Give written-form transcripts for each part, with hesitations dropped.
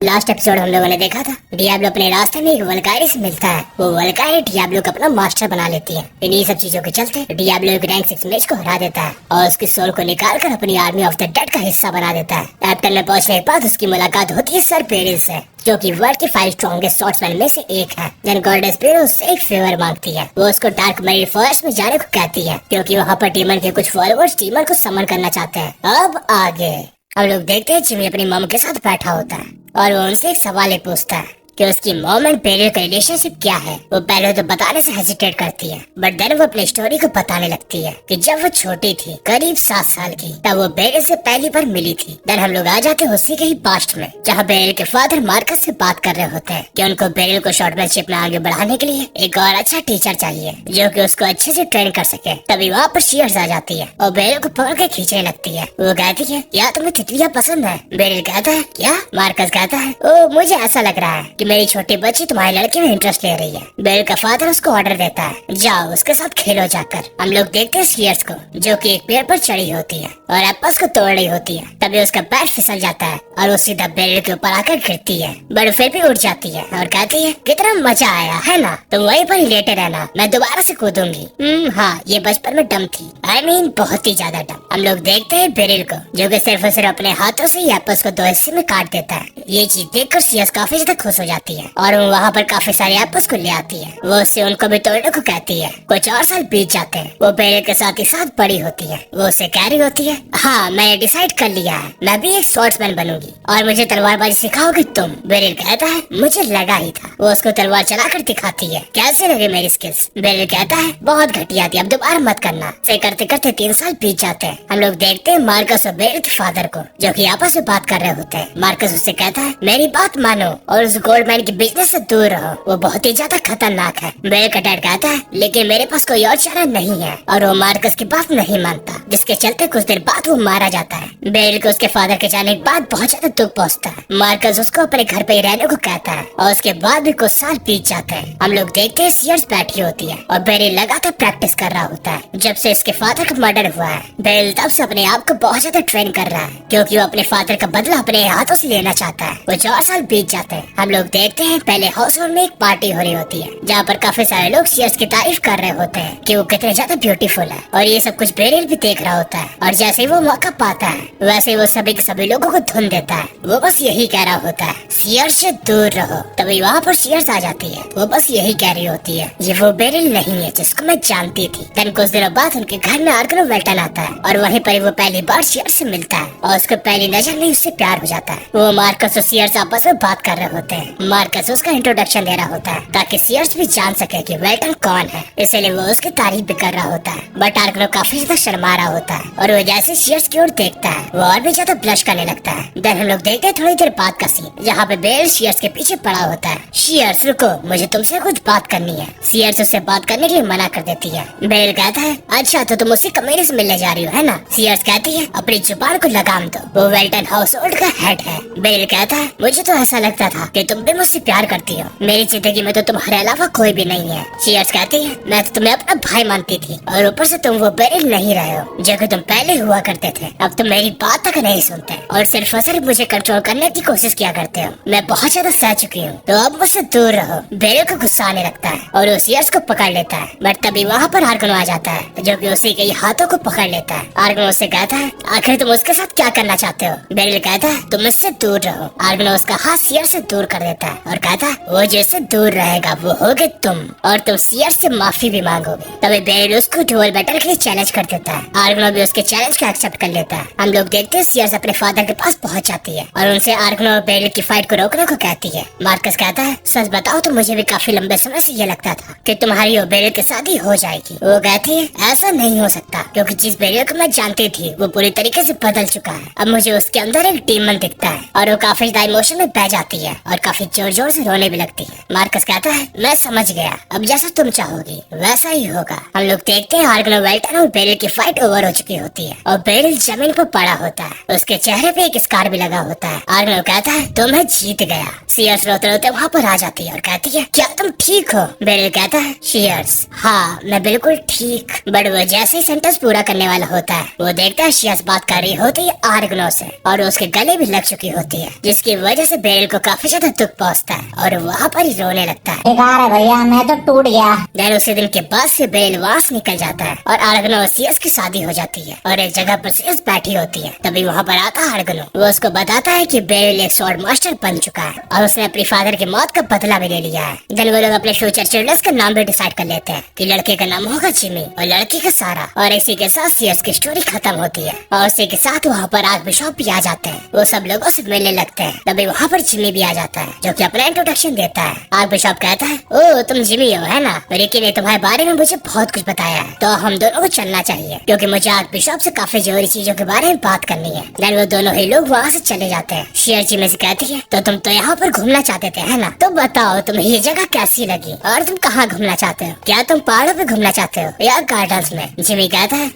Last episode हम लोगों ने देखा था। डियाब्लो अपने रास्ते में एक वल्कायरी से मिलता है। वो वल्कायरी डियाब्लो को अपना मास्टर बना लेती है। इन्हीं सब चीजों के चलते डियाब्लो एक रैंक 6 मैच को हरा देता है और उसकी सोल को निकाल कर अपनी आर्मी ऑफ द डेड का हिस्सा बना देता है। कैप्टन में पहुंचने के बाद उसकी मुलाकात होती है सर पेरिल से, जो कि वर्ल्ड के 5 स्ट्रॉन्गेस्ट स्वॉर्ड्समैन में से एक है। देन गॉडेस पेरिल उससे एक फेवर मांगती है। वो उसको डार्क मरीन फॉरेस्ट में जाने को कहती है, क्योंकि वहाँ पर डीमन के कुछ फॉलोअर्स डीमन को समन करना चाहते हैं। अब आगे हम लोग देखते हैं जिमी अपनी मॉम के साथ बैठा होता है और वो उनसे एक सवाल पूछता है कि उसकी मॉम एंड पेरिल का रिलेशनशिप क्या है। वो पहले तो बताने से हेजिटेट करती है, बट देन वो अपनी स्टोरी को बताने लगती है कि जब वो छोटी थी, करीब 7 साल की, तब वो पेरिल से पहली बार मिली थी। देन हम लोग आ जाते हैं उसी के ही पास्ट में, जहाँ पेरिल के फादर मार्कस से बात कर रहे होते हैं कि उनको पेरिल को शॉर्टमैनशिप में आगे बढ़ाने के लिए एक और अच्छा टीचर चाहिए, जो कि उसको अच्छे से ट्रेन कर सके। तभी वहाँ पर शीयर्स आ जाती है और पेरिल को पकड़ के खींचने लगती है। वो कहती है, क्या तुम्हें तितलियाँ पसंद है? पेरिल कहता है, क्या? मार्कस कहता है, ओ मुझे ऐसा लग रहा है कि मेरी छोटी बच्ची तुम्हारे लड़के में इंटरेस्ट ले रही है। बेल का फादर उसको ऑर्डर देता है, जाओ उसके साथ खेलो जाकर। हम लोग देखते हैं शीयर्स को, जो कि एक पेड़ पर चढ़ी होती है और एप्पल्स को तोड़ रही होती है। तभी उसका पैर फिसल जाता है और वो सीधा बेल के ऊपर आकर गिरती है, बट फिर भी उठ जाती है और कहती है, कितना मजा आया है ना, तुम वहीं पर ही लेटे रहना, मैं दोबारा से कूदूंगी। हाँ, ये बचपन में डम थी, I mean, बहुत ही ज्यादा डम। हम लोग देखते हैं बेरिल को, जो कि सिर्फ और सिर्फ अपने हाथों से ही एप्पल्स को 2 हिस्से में काट देता है। ये चीज देखकर शीयर्स काफी ज्यादा खुश हो जाती है और वो वहाँ पर काफी सारे एप्पल्स को ले आती है। वो उससे उनको भी तोड़ने को कहती है। कुछ और साल बीत जाते हैं। वो बेरिल के साथ ही साथ बड़ी होती है। वो उसे कह रही होती है, हाँ मैंने डिसाइड कर लिया है, मैं भी एक स्वॉर्ड्समैन बनूंगी और मुझे तलवारबाजी सिखाओगी तुम। बेरिल कहता है, मुझे लगा ही था। वो उसको तलवार चलाकर दिखाती है, कैसे लगे मेरी स्किल्स? बेरिल कहता है, बहुत घटिया थी, अब दोबारा मत करना। से करते करते 3 साल बीत जाते हैं। हम लोग देखते हैं मार्कस और बेरिल के फादर को, जो कि आपस में बात कर रहे होते हैं। मार्कस उससे कहता है, मेरी बात मानो और उस गोल्डमैन के बिजनेस से दूर रहो, वो बहुत ही ज्यादा खतरनाक है। बेरिल का डैड कहता है, लेकिन मेरे पास कोई और चारा नहीं है, और वो मार्कस की बात नहीं मानता, जिसके चलते कुछ देर बाद वो मारा जाता है। बेरिल को उसके फादर के जाने के बाद बहुत ज्यादा दुख पहुंचता है। मार्कस उसको अपने घर पे ही रहने को कहता है और उसके बाद भी कुछ साल बीत जाते हैं। हम लोग देखते हैं शीयर्स बैठी होती है और बेरिल लगातार प्रैक्टिस कर रहा होता है। जब से इसके फादर का मर्डर हुआ है, बेरिल तब से अपने आप को बहुत ज्यादा ट्रेन कर रहा है, क्योंकि वो अपने फादर का बदला अपने हाथों से लेना चाहता है। वो 4 साल बीत जाते हैं। हम लोग देखते हैं पहले हाउस होल्ड में एक पार्टी हो रही होती है, जहाँ पर काफी सारे लोग शीयर्स की तारीफ कर रहे होते हैं कि वो कितने ज्यादा ब्यूटीफुल है, और ये सब कुछ बेरिल भी देख रहा होता है। और जैसे ही वो मौका पाता है, वैसे वो सभी के सभी लोगों को धुन देता है। वो बस यही कह रहा होता है, शीयर्स से दूर रहो। तभी वहाँ पर शीयर्स आ जाती है। वो बस यही कह रही होती है, ये वो बेरिल नहीं है जिसको मैं जानती थी। देन कुछ दिनों बाद उनके घर में आर्गनो वेल्टन आता है और वहीं पर वो पहली बार शीयर्स से मिलता है और उसको पहली नजर में उससे प्यार हो जाता है। वो मार्कस और शीयर्स आपस में बात कर रहे होते हैं। मार्कस उसका इंट्रोडक्शन दे रहा होता है ताकि शीयर्स भी जान सके कि वेल्टन कौन है, इसलिए वो उसकी तारीफ भी कर रहा होता है। बट आर्गनो काफी ज्यादा शर्मा रहा होता है और वो जैसे शीयर्स की ओर देखता है, वो और भी ज्यादा ब्लश करने लगता है। देन हम लोग देखते हैं थोड़ी देर बाद का सीन, जहाँ पे बेरिल शीयर्स के पीछे पड़ा होता है। शीयर्स रुको, मुझे तुमसे कुछ बात करनी है। शीयर्स उससे बात करने के लिए मना कर देती है। बेरिल कहता है, अच्छा तो तुम उसी कमरे से मिलने जा रही हो है ना? शीयर्स कहती है, अपनी जुबान को लगाम दो, वो वेल्टन हाउस होल्ड का हेड है। बेरिल कहता है, मुझे तो ऐसा लगता था कि तुम भी मुझसे प्यार करती हो, मेरी जिंदगी में तो तुम्हारे अलावा कोई भी नहीं है। शीयर्स कहती है, मैं तो तुम्हें अपना भाई मानती थी, और ऊपर से तुम वो बेरिल नहीं रहे हो जो कि तुम पहले हुआ करते थे। अब तुम मेरी बात तक नहीं सुनते और सिर्फ और सिर्फ मुझे कंट्रोल करने की कोशिश किया करते हो। मैं बहुत ज्यादा सह चुकी हूँ, तो अब मुझसे दूर रहो। बेरिल को गुस्सा आने लगता है और वो शीयर्स को पकड़ लेता है, बट तभी वहाँ पर आर्गनो आ जाता है, जो कि उसी के हाथों को पकड़ लेता है। आर्गनो उससे कहता है, आखिर तुम उसके साथ क्या करना चाहते हो? बेरिल कहता है, तुम इससे दूर रहो। आर्गनो उसका हाथ शीयर्स से दूर कर देता है और कहता है, वो जिससे दूर रहेगा वो होगे तुम, और तुम शीयर्स से माफी भी मांगोगे। तभी बेरिल उसको ड्यूल बैटल के लिए चैलेंज कर देता है। आर्गनो भी उसके चैलेंज को एक्सेप्ट कर लेता है। हम लोग देखते हैं शीयर्स अपने फादर के पास पहुंच जाती है और उनसे आर्गनो और बेरिल की फाइट को रोकने को कहती है। मार्कस कहता है, सच बताओ तो मुझे भी काफी लंबे समय से ये लगता था कि तुम्हारी और बेरिल की शादी हो जाएगी। वो कहती है, ऐसा नहीं हो सकता, क्योंकि जिस बेरिल को मैं जानती थी वो पूरी तरीके से बदल चुका है। अब मुझे उसके अंदर एक डीमन दिखता है और वो काफी ज्यादा इमोशन में बह जाती है और काफी जोर जोर से रोने भी लगती है। मार्कस कहता है, मैं समझ गया, अब जैसा तुम चाहोगी वैसा ही होगा। हम लोग देखते हैं आर्गनो वेल्टन और बेरिल की फाइट ओवर हो चुकी होती है और बेरिल जमीन पर पड़ा होता है। उसके चेहरे पे एक स्कार भी लगा होता है। आर्गनो कहता है तुम्हें जीत गया। सीयर्स रोते रोते वहाँ पर आ जाती है और कहती है क्या तुम ठीक हो? बेरिल कहता है शियर्स हाँ मैं बिल्कुल ठीक। बट वो जैसे ही सेंटेंस पूरा करने वाला होता है वो देखता है शियर्स बात कर रही होती है आर्गनो से और उसके गले भी लग चुकी होती है, जिसकी वजह से बेरिल को काफी ज्यादा दुख पहुँचता है और वहाँ पर ही रोने लगता है। बेकार है भैया, मैं तो टूट गया। देन उसी दिन के बाद से बेरिल वहाँ से निकल जाता है और आर्गनो और सीयर्स की शादी हो जाती है और एक जगह पर सीयर्स बैठी होती है। तभी वहाँ पर आता है आर्गनो। वो उसको बताता है कि बेरिल एक स्वॉर्ड मास्टर बन चुका है और उसने अपने फादर की मौत का बदला भी ले लिया है। देन वो लोग अपने फ्यूचर चिल्ड्रंस का नाम भी डिसाइड कर लेते हैं कि लड़के का नाम होगा जिमी और लड़की का सारा। और इसी के साथ सीयर्स की स्टोरी खत्म होती है और उसी के साथ वहाँ पर आर्क बिशप भी आ जाते हैं। वो सब लोगों से मिलने लगते हैं। तभी वहाँ पर जिमी भी आ जाता है जो कि अपना इंट्रोडक्शन देता है। आर्क बिशप कहता है ओ तुम जिमी हो है ना? रिकी ने तुम्हारे बारे में मुझे बहुत कुछ बताया है, तो हम दोनों को चलना चाहिए क्योंकि मुझे आर्क बिशप से काफी जरूरी चीजों के बारे में बात करनी है। देन वो दोनों ही लोग वहाँ से चले जाते हैं। शेयर जिमी से कहती है तो तुम तो यहाँ पर घूमना चाहते थे है ना? तो बताओ तुम्हें ये जगह कैसी लगी और तुम कहाँ घूमना चाहते हो? क्या तुम पहाड़ों पे घूमना चाहते हो या गार्डन्स में? जिमी कहता है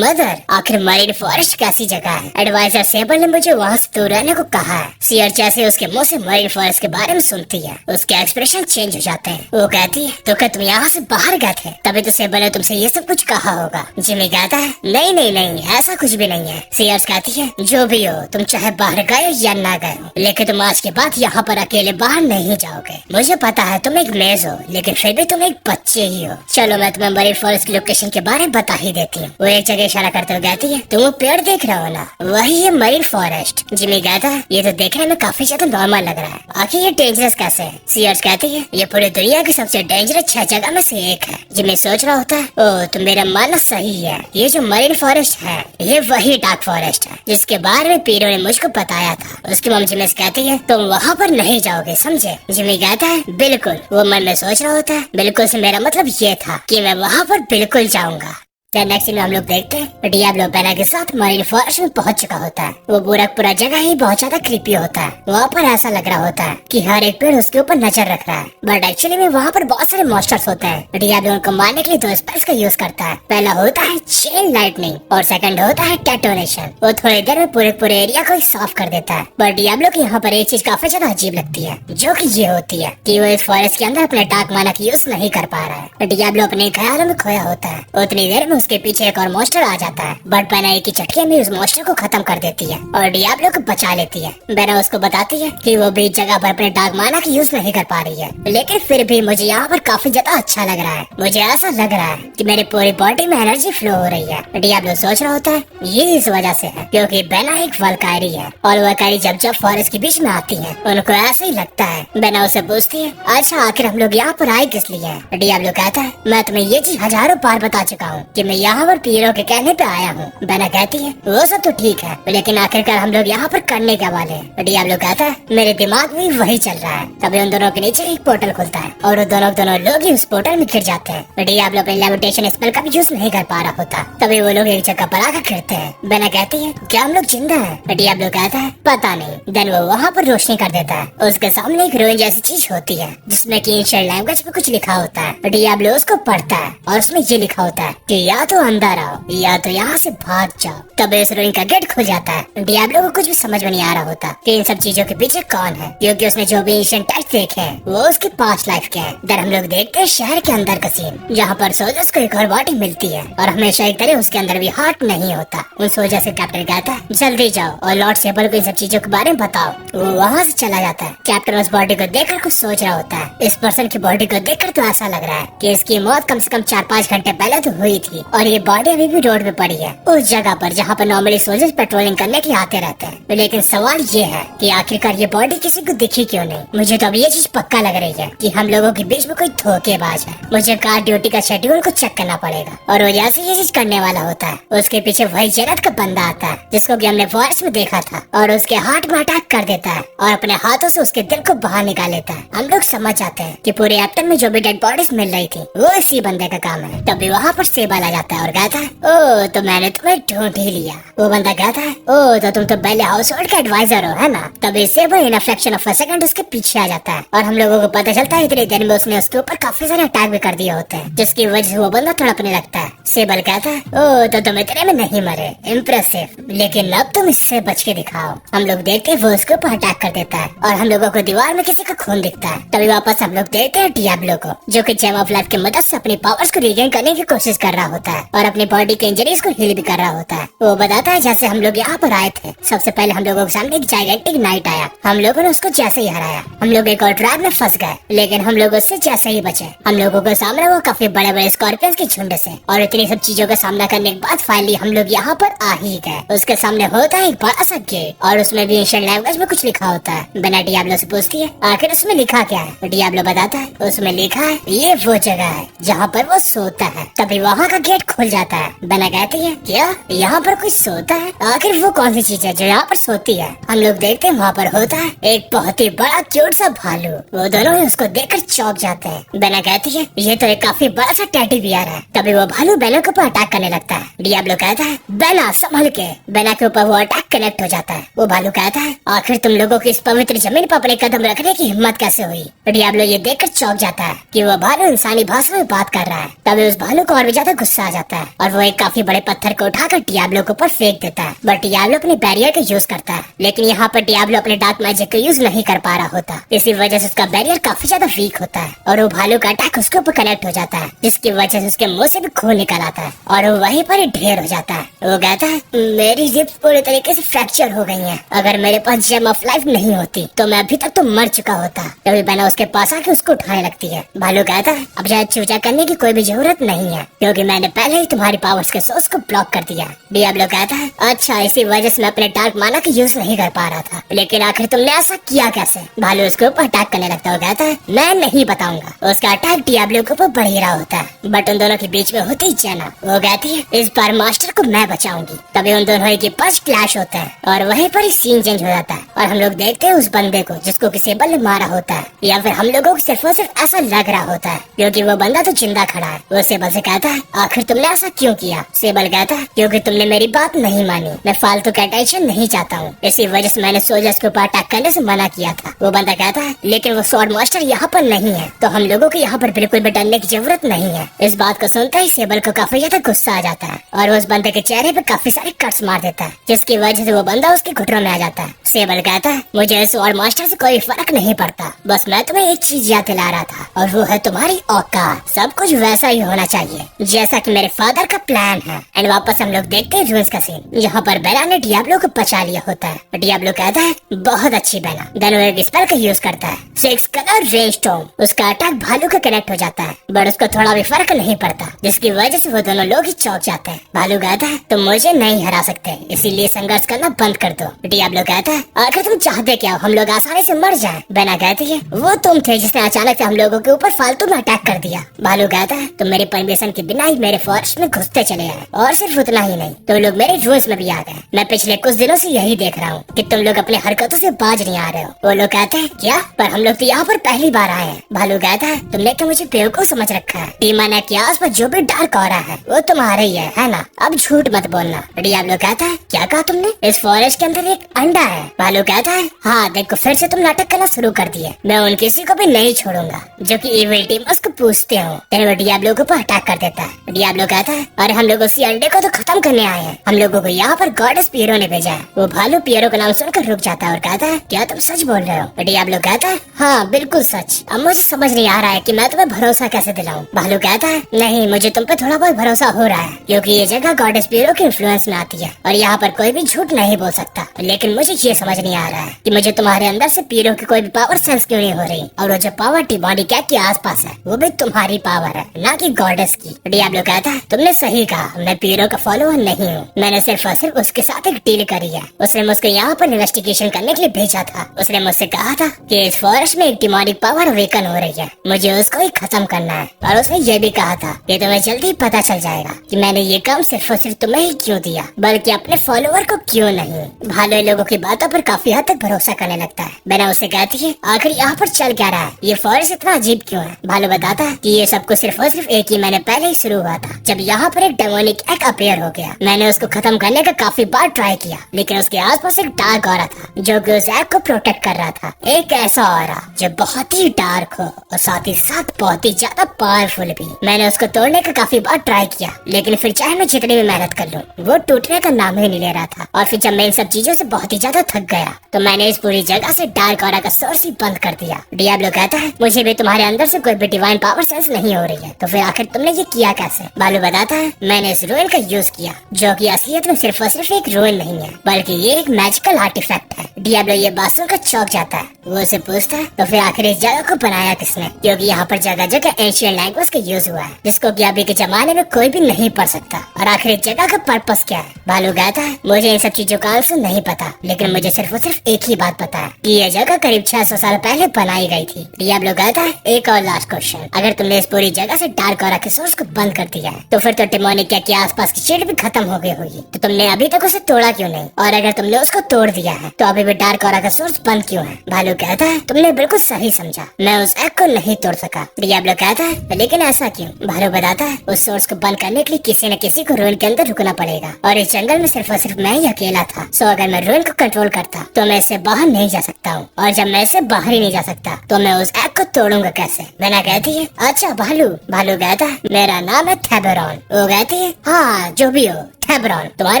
मदर आखिर मरीन फॉरेस्ट कैसी जगह है? एडवाइजर सेबल ने मुझे वहाँ से दूर रहने को कहा है। शेयर जैसे उसके मुँह से मरीन फॉरेस्ट के बारे में सुनती है उसके एक्सप्रेशन चेंज हो जाते हैं। वो कहती है तो क्या तुम यहाँ से बाहर गए थे तभी तो सेबल ने तुमसे ये सब कुछ कहा होगा। जिमी कहता है नहीं नहीं नहीं ऐसा कुछ भी नहीं है। सीयर्स कहती है जो भी हो तुम चाहे बाहर गए या ना गए हो लेकिन तुम आज के बाद यहाँ पर अकेले बाहर नहीं जाओगे। मुझे पता है तुम एक मेज हो लेकिन फिर भी तुम एक बच्चे ही हो। चलो मैं तुम्हें मरीन फॉरेस्ट की लोकेशन के बारे में बता ही देती हूँ। वो एक जगह इशारा करते हुए कहती है तुम वो पेड़ देख रहे हो ना वही है मरीन फॉरेस्ट। जिमी कहता है ये तो देखने में काफी ज्यादा नॉर्मल लग रहा है, आखिर ये डेंजरस कैसे है? सीयर्स कहती है ये पूरी दुनिया की सबसे डेंजरस 6 जगह में से एक है। जिमी सोच रहा होता है ओ तो मेरा मानना सही है, ये जो मरीन फॉरेस्ट है ये वही डार्क फॉरेस्ट है जिसके बारे में पीरो ने मुझको बताया था। उसकी मम जिमी से कहती है तुम वहाँ पर नहीं जाओगे समझे? जिमी कहता है बिल्कुल। वो मन में सोच रहा होता है बिल्कुल से मेरा मतलब ये था कि मैं वहाँ पर बिल्कुल जाऊंगा। नेक्स्ट में हम लोग देखते हैं डियाब्लो बेला के साथ मरीन फॉरेस्ट में पहुंच चुका होता है। वो पूरा जगह ही बहुत ज्यादा क्रीपी होता है। वहाँ पर ऐसा लग रहा होता है कि हर एक पेड़ उसके ऊपर नजर रख रहा है बट एक्चुअली में वहाँ पर बहुत सारे मॉन्स्टर्स होते हैं। डियाब्लो उनको मारने के लिए 2 स्पेल्स का यूज करता है। पहला होता है चेन लाइटनिंग और सेकंड होता है टेटोनेशन। वो थोड़ी देर में पूरे एरिया को साफ कर देता है। बट डियाब्लो की यहाँ पर एक चीज काफी ज्यादा अजीब लगती है जो की ये होती है कि वो इस फॉरेस्ट के अंदर अपने डार्क माना की यूज नहीं कर पा रहा है। डियाब्लो अपने ख्यालों में खोया होता है। उतनी देर में उसके पीछे एक और मॉन्स्टर आ जाता है बट बेना एक ही चटके में उस मॉन्स्टर को खत्म कर देती है और डियाब्लो को बचा लेती है। बेना उसको बताती है कि वो भी जगह पर अपने डार्क माना की यूज नहीं कर पा रही है लेकिन फिर भी मुझे यहाँ पर काफी ज्यादा अच्छा लग रहा है। मुझे ऐसा लग रहा है कि मेरी पूरी बॉडी में एनर्जी फ्लो हो रही है। डियाब्लो सोच रहा होता है ये इस वजह से है क्योंकि बेना एक वल्कायरी है और वल्कायरी जब जब फॉरेस्ट के बीच में आती है उनको ऐसा ही लगता है। बेना उसे पूछती है अच्छा आखिर हम लोग यहाँ पर आए किस लिए? डियाब्लो कहता है मैं तुम्हें ये चीज हजारों बार बता चुका हूँ कि मैं यहाँ पर पीरो के कहने पे आया हूँ। बेना कहती है वो सब तो ठीक है लेकिन आखिरकार हम लोग यहाँ पर करने के वाले हैं। डियाब्लो कहता है मेरे दिमाग में वही चल रहा है। तभी उन दोनों के नीचे एक पोर्टल खुलता है और दोनों लोग ही उस पोर्टल में गिर जाते हैं। डियाब्लो अपने लेविटेशन स्पेल का भी यूज नहीं कर पा रहा होता। तभी वो लोग एक जगह पर आकर गिरते हैं। बेना कहती है क्या हम लोग जिंदा है? डियाब्लो कहता है पता नहीं। देन वो वहाँ पर रोशनी कर देता है। उसके सामने एक रूइन जैसी चीज होती है जिसमें की एंशिएंट लैंग्वेज में कुछ लिखा होता है। डियाब्लो उसको पढ़ता है और उसमें ये लिखा होता है कि या तो अंदर आओ या तो यहाँ से भाग जाओ। तब इस रूइन का गेट खुल जाता है। डियाब्लो को कुछ भी समझ में नहीं आ रहा होता कि इन सब चीजों के पीछे कौन है क्योंकि उसने जो भी एंशिएंट टेक्स्ट देखे हैं वो उसकी पास्ट लाइफ के हैं। देन हम लोग देखते हैं शहर के अंदर का सीन जहाँ पर सोल्जर्स को एक और बॉडी मिलती है और हमेशा एक तरह उसके अंदर भी हार्ट नहीं होता। उन सोल्जर से कैप्टन कहता है जल्दी जाओ और लॉर्ड सेबल को इन सब चीजों के बारे में बताओ। वो वहाँ से चला जाता है। कैप्टन उस बॉडी को देखकर कुछ सोच रहा होता है। इस पर्सन की बॉडी को देखकर तो ऐसा लग रहा है कि इसकी मौत कम से कम 4-5 घंटे पहले तो हुई थी और ये बॉडी अभी भी रोड पे पड़ी है उस जगह पर जहाँ पर नॉर्मली सोल्जर्स पेट्रोलिंग करने के लिए आते रहते हैं। लेकिन सवाल ये है कि आखिरकार ये बॉडी किसी को दिखी क्यों नहीं? मुझे तो अब ये चीज पक्का लग रही है कि हम लोगों के बीच में कोई धोखेबाज है। मुझे कार ड्यूटी का शेड्यूल को चेक करना पड़ेगा और वो जैसे ये चीज करने वाला होता है उसके पीछे वही जेरत का बंदा आता है जिसको कि हमने फॉरेस्ट में देखा था और उसके हार्ट में अटैक कर देता है और अपने हाथों से उसके दिल को बाहर निकाल लेता है। हम लोग समझ जाते हैं कि पूरे एप्टन में जो भी डेड बॉडीज मिल रही थी वो इसी बंदे का काम है। तभी वहाँ पर सेबल आ जाता है और कहता है ओ तो मैंने तुम्हें ढूंढ ही लिया। वो बंदा कहता है ओ तो तुम तो पहले हाउस होल्ड का एडवाइजर हो, है ना। तभी से वो in a fraction of a second उसके पीछे आ जाता है और हम लोगों को पता चलता है इतनी देर में उसने उसके ऊपर काफी सारे अटैक भी कर दिए होते हैं, जिसकी वजह से वो बंदा तड़पने लगता है। सेबल कहता है ओ तो तुम इतने में नहीं मरे, इम्प्रेसिव, लेकिन अब तुम इससे बच के दिखाओ। हम लोग देखते हैं वो उसके ऊपर अटैक कर देता है और हम लोगों को दीवार में किसी का खून दिखता है। तभी वापस हम लोग देखते हैं डियाब्लो को, जो कि जेम ऑफ लाइफ की मदद से अपनी पावर्स को रिगेन करने की कोशिश कर रहा होता है और अपनी बॉडी के इंजरीज को हील भी कर रहा होता है। वो बताता है जैसे हम लोग यहाँ पर आए थे, सबसे पहले हम लोगों के सामने एक जाइगेंटिक नाइट आया, हम लोगों ने उसको जैसे ही हराया, हम लोग एक और ट्रैप में फंस गए, लेकिन हम लोग उससे जैसे ही बचे, हम लोगों के सामने वो काफी बड़े बड़े स्कॉर्पियंस के झुंड से और इतनी सब चीजों का सामना करने के बाद फाइनली हम लोग यहाँ पर आ ही गए। उसके सामने होता है एक बड़ा सा गेट और उसमें भी एशियन लैंग्वेज में कुछ लिखा होता है। बेना डियाब्लो से पूछती है आखिर उसमें लिखा क्या है। डियाब्लो बताता है उसमें लिखा है ये वो जगह है जहाँ पर वो सोता है। तभी वहाँ का गेट खुल जाता है। बेना कहती है क्या यहाँ पर कोई सोता है, आखिर वो कौन सी चीज है जो यहाँ पर सोती है। हम लोग देखते हैं वहाँ पर होता है एक बहुत ही बड़ा क्यूट सा भालू। वो दोनों ही उसको देखकर चौंक जाते हैं। बेना कहती है ये तो एक काफी बड़ा सा टेडी बियर है। तभी वो भालू बेना के ऊपर अटैक करने लगता है। डियाब्लो कहता है बेना संभल के। बेना के ऊपर वो अटैक कनेक्ट हो जाता है। वो भालू कहता है आखिर तुम लोगों की इस पवित्र जमीन पर अपने कदम रखने की हिम्मत कैसे हुई। डियाब्लो ये देखकर चौंक जाता है कि वो भालू इंसानी भाषा में बात कर रहा है। तभी उस भालू को और भी ज्यादा गुस्सा आ जाता है और वो एक काफी बड़े पत्थर को उठाकर डियाब्लो के ऊपर फेंक देता है। बट डियाब्लो अपने बैरियर का यूज करता है, लेकिन यहाँ पर डियाब्लो अपने डार्क मैजिक का यूज नहीं कर पा रहा होता। इसी वजह से उसका बैरियर काफी ज्यादा वीक होता है और वो भालू का अटैक उसके ऊपर कनेक्ट हो जाता है, जिसकी वजह से उसके मुंह से भी खून निकल आता है और वो वहीं पर ही ढेर हो जाता है। वो कहता है मेरी रिब्स पूरी तरीके से फ्रैक्चर हो गई हैं। अगर मेरे पास जेम ऑफ लाइफ नहीं होती तो मैं अभी तक तो मर चुका होता। तभी बेना उसके पास आके उसको उठाने लगती है। भालू कहता है अब शायद चूजा करने की कोई भी जरूरत नहीं है, क्योंकि मैंने पहले ही तुम्हारी पावर्स के सोर्स को ब्लॉक कर दिया। डियाब्लो कहता है अच्छा इसी वजह से मैं अपने डार्क माना का यूज नहीं कर पा रहा था, लेकिन आखिर तुमने ऐसा किया कैसे। भालू उसके ऊपर अटैक करने लगता है। कहता है मैं नहीं बताऊंगा। उसका अटैक डियाब्लो के ऊपर बढ़ ही रहा होता है, बट उन दोनों के बीच में होती ही जेना। वो कहती है इस बार मास्टर को मैं बचाऊंगी। तभी उन दोनों के पास क्लैश होता है और वहीं पर ही सीन चेंज हो जाता है और हम लोग देखते हैं उस बंदे को जिसको किसी बल ने मारा होता है, या फिर हम लोगों को सिर्फ और सिर्फ ऐसा लग रहा होता है क्योंकि वो बंदा तो जिंदा खड़ा है। वो सेबल से कहता है आखिर तुमने ऐसा क्यों किया। सेबल कहता है क्योंकि तुमने मेरी बात नहीं मानी, मैं फालतू का अटेंशन नहीं चाहता हूँ, इसी वजह से मैंने सोल्जर्स के ऊपर अटैक करने से मना किया था। वो बंदा कहता है लेकिन वो स्वॉर्ड मास्टर यहाँ पर नहीं है, तो हम लोगों को यहाँ पर बिल्कुल भी डरने की जरूरत नहीं है। इस बात को सुनते ही सेबल को काफी ज्यादा गुस्सा आ जाता है और वो उस बंदे के चेहरे पे काफी सारे कट्स मार देता है, जिसकी वजह से वो बंदा उसके घुटनों में आ जाता है। सेबल कहता है मुझे इस और मास्टर से कोई फर्क नहीं पड़ता, बस मैं तुम्हें एक चीज याद दिला रहा था और वो है तुम्हारी औकात। सब कुछ वैसा ही होना चाहिए जैसा कि मेरे फादर का प्लान है। एंड वापस हम लोग देखते हैं रूइंस का सीन, जहाँ पर बेना ने डियाब्लो को बचा लिया होता है। डियाब्लो कहता है बहुत अच्छी बेना। देन वो एक स्पेल का यूज करता है 6 कलर रेंज स्टॉर्म। उसका अटैक भालू के कनेक्ट हो जाता है, बट उसको थोड़ा भी फर्क नहीं पड़ता, जिसकी वजह से वो दोनों लोग ही चौंक जाते हैं। भालू कहता है तुम मुझे नहीं हरा सकते, इसीलिए संघर्ष करना बंद कर दो। डियाब्लो कहता है आखिर तुम चाहते क्या, हम लोग आसानी से मर जाएं। बेना कहती है वो तुम थे जिसने अचानक से हम लोगों के ऊपर फालतू में अटैक कर दिया। भालू कहता है तुम मेरी परमिशन के बिना ही मेरे फॉरेस्ट में घुसते चले आए, और सिर्फ उतना ही नहीं तुम लोग मेरे रूल्स में भी आ गए। मैं पिछले कुछ दिनों से यही देख रहा हूँ कि तुम लोग अपने हरकतों से बाज नहीं आ रहे हो। वो लोग कहते हैं क्या, पर हम लोग तो यहाँ पर पहली बार आए हैं। भालू कहता है तुमने तो मुझे बेवकूफ समझ रखा है। टीमाना के आस पर जो भी डार्क हो रहा है वो तुम्हारा ही है ना, अब झूठ मत बोलना। डियाब्लो कहता है क्या कहा तुमने, इस फॉरेस्ट के अंदर एक अंडा है। भालू कहता है हाँ देखो फिर से तुम नाटक करना शुरू कर दिए, मैं उन किसी को भी नहीं छोड़ूंगा जो कि इविल टीम उसको पूछते हो। वो डियाब्लो के ऊपर अटैक कर देता है। डियाब्लो कहता है अरे हम लोग उसी अंडे को तो खत्म करने आए हैं, हम लोगों को यहाँ पर गॉडेस पियरो ने भेजा है। वो भालू पियरो का नाम सुनकर रुक जाता है और कहता है क्या तुम सच बोल रहे हो। डियाब्लो कहता है हाँ बिल्कुल सच, अब मुझे समझ नहीं आ रहा है कि मैं तुम्हें भरोसा कैसे दिलाऊं। भालू कहता है नहीं मुझे तुम पे थोड़ा बहुत भरोसा हो रहा है, क्योंकि ये जगह गॉडेस पियरो के इन्फ्लुएंस में आती है और यहाँ पर कोई भी झूठ नहीं बोल सकता। लेकिन मुझे ये समझ नहीं आ रहा है कि मुझे तुम्हारे अंदर से पियरो की कोई भी पावर सेंस क्यों नहीं हो रही, और वो जो पावर टिमोनी कैट के आसपास है वो भी तुम्हारी पावर है ना कि गॉडेस की। डियाब्लो कहता है तुमने सही कहा, मैं पियरो का फॉलोअर नहीं हूँ, मैंने सिर्फ और सिर्फ उसके साथ एक डील करी है। उसने मुझको यहाँ पर इन्वेस्टिगेशन करने के लिए भेजा था। उसने मुझसे कहा था कि इस फॉरेस्ट में एक डिमोनिक पावर अवेकन हो रही है, मुझे उसको ही खत्म करना है। और उसने ये भी कहा था कि तुम्हें जल्दी पता चल जाएगा कि मैंने ये काम सिर्फ और सिर्फ तुम्हें ही क्यों दिया, बल्कि अपने फॉलोअर को क्यों नहीं। भालू लोगों की बातों पर काफी हद तक भरोसा करने लगता है। बेना उससे कहती है आखिर यहाँ पर चल क्या रहा है, ये फॉरेस्ट इतना अजीब क्यों है। भालू बताता है कि ये सब कुछ सिर्फ और सिर्फ एक ही महीने पहले ही शुरू हुआ था, था जब यहाँ पर एक डेमोनिक एग अपीयर हो गया। मैंने उसको खत्म करने का काफी बार ट्राई किया, लेकिन उसके आसपास एक डार्क ऑरा था जो कि उस एग को प्रोटेक्ट कर रहा था। एक ऐसा ऑरा जो बहुत ही डार्क हो और साथ ही साथ बहुत ही ज्यादा पावरफुल भी। मैंने उसको तोड़ने का काफी बार ट्राई किया, लेकिन फिर चाहे मैं जितनी भी मेहनत कर लूं, वो टूटने का नाम ही नहीं ले रहा था। और फिर जब मैं इन सब चीजों से बहुत ही ज्यादा थक गया तो मैंने इस पूरी जगह से डार्क ऑरा का सोर्स ही बंद कर दिया। डियाब्लो कहता है मुझे भी तुम्हारे अंदर से कोई भी डिवाइन पावर सेंस नहीं हो रही है, तो फिर आखिर तुमने ये किया कैसे? बालू बताता है मैंने इस रूइन का यूज किया, जो कि असलियत में सिर्फ और सिर्फ एक रूइन नहीं है, बल्कि ये एक मैजिकल आर्टिफैक्ट है। डियाब्लो ये बात सुनकर चौंक जाता है। वो उसे पूछता है तो फिर आखिर इस जगह को बनाया किसने, क्योंकि यहाँ पर जगह जगह एंशियंट लैंग्वेज का यूज हुआ है जिसको कि अभी के जमाने में कोई भी नहीं पढ़ सकता। और आखिर इस जगह का पर्पस क्या है? बालू कहता है मुझे इन सब चीजों का आंसर नहीं पता, लेकिन मुझे सिर्फ और सिर्फ एक ही बात पता है कि ये जगह करीब 600 साल पहले बनाई गई थी। डियाब्लो कहता है एक और लास्ट क्वेश्चन, अगर तुमने इस पूरी जगह से डार्क ऑरा के सोर्स को बंद कर दिया है तो फिर तो डेमोनिक के आसपास की शील्ड भी खत्म हो गई होगी, तो तुमने अभी तक उसे तोड़ा क्यों नहीं? और अगर तुमने उसको तोड़ दिया है तो अभी भी डार्क ऑरा का सोर्स बंद क्यों है? भालू कहता है तुमने बिल्कुल सही समझा, मैं उस एग को नहीं तोड़ सका। डियाब्लो कहता है लेकिन ऐसा क्यों? भालू बताता है उस सोर्स को बंद करने के लिए किसी न किसी को रूइन के अंदर रुकना पड़ेगा, और इस जंगल में सिर्फ और सिर्फ मैं ही अकेला था। सो अगर मैं रूइन को कंट्रोल करता तो मैं इससे बाहर नहीं जा सकता हूँ, और जब मैं इससे बाहर ही नहीं जा सकता तो मैं उस एग को तोड़ूंगा कैसे? वेना कहती है अच्छा भालू। भालू कहता है मेरा नाम है थेबरॉन। वो कहती है हाँ जो भी हो थेबरॉन, तुम्हारे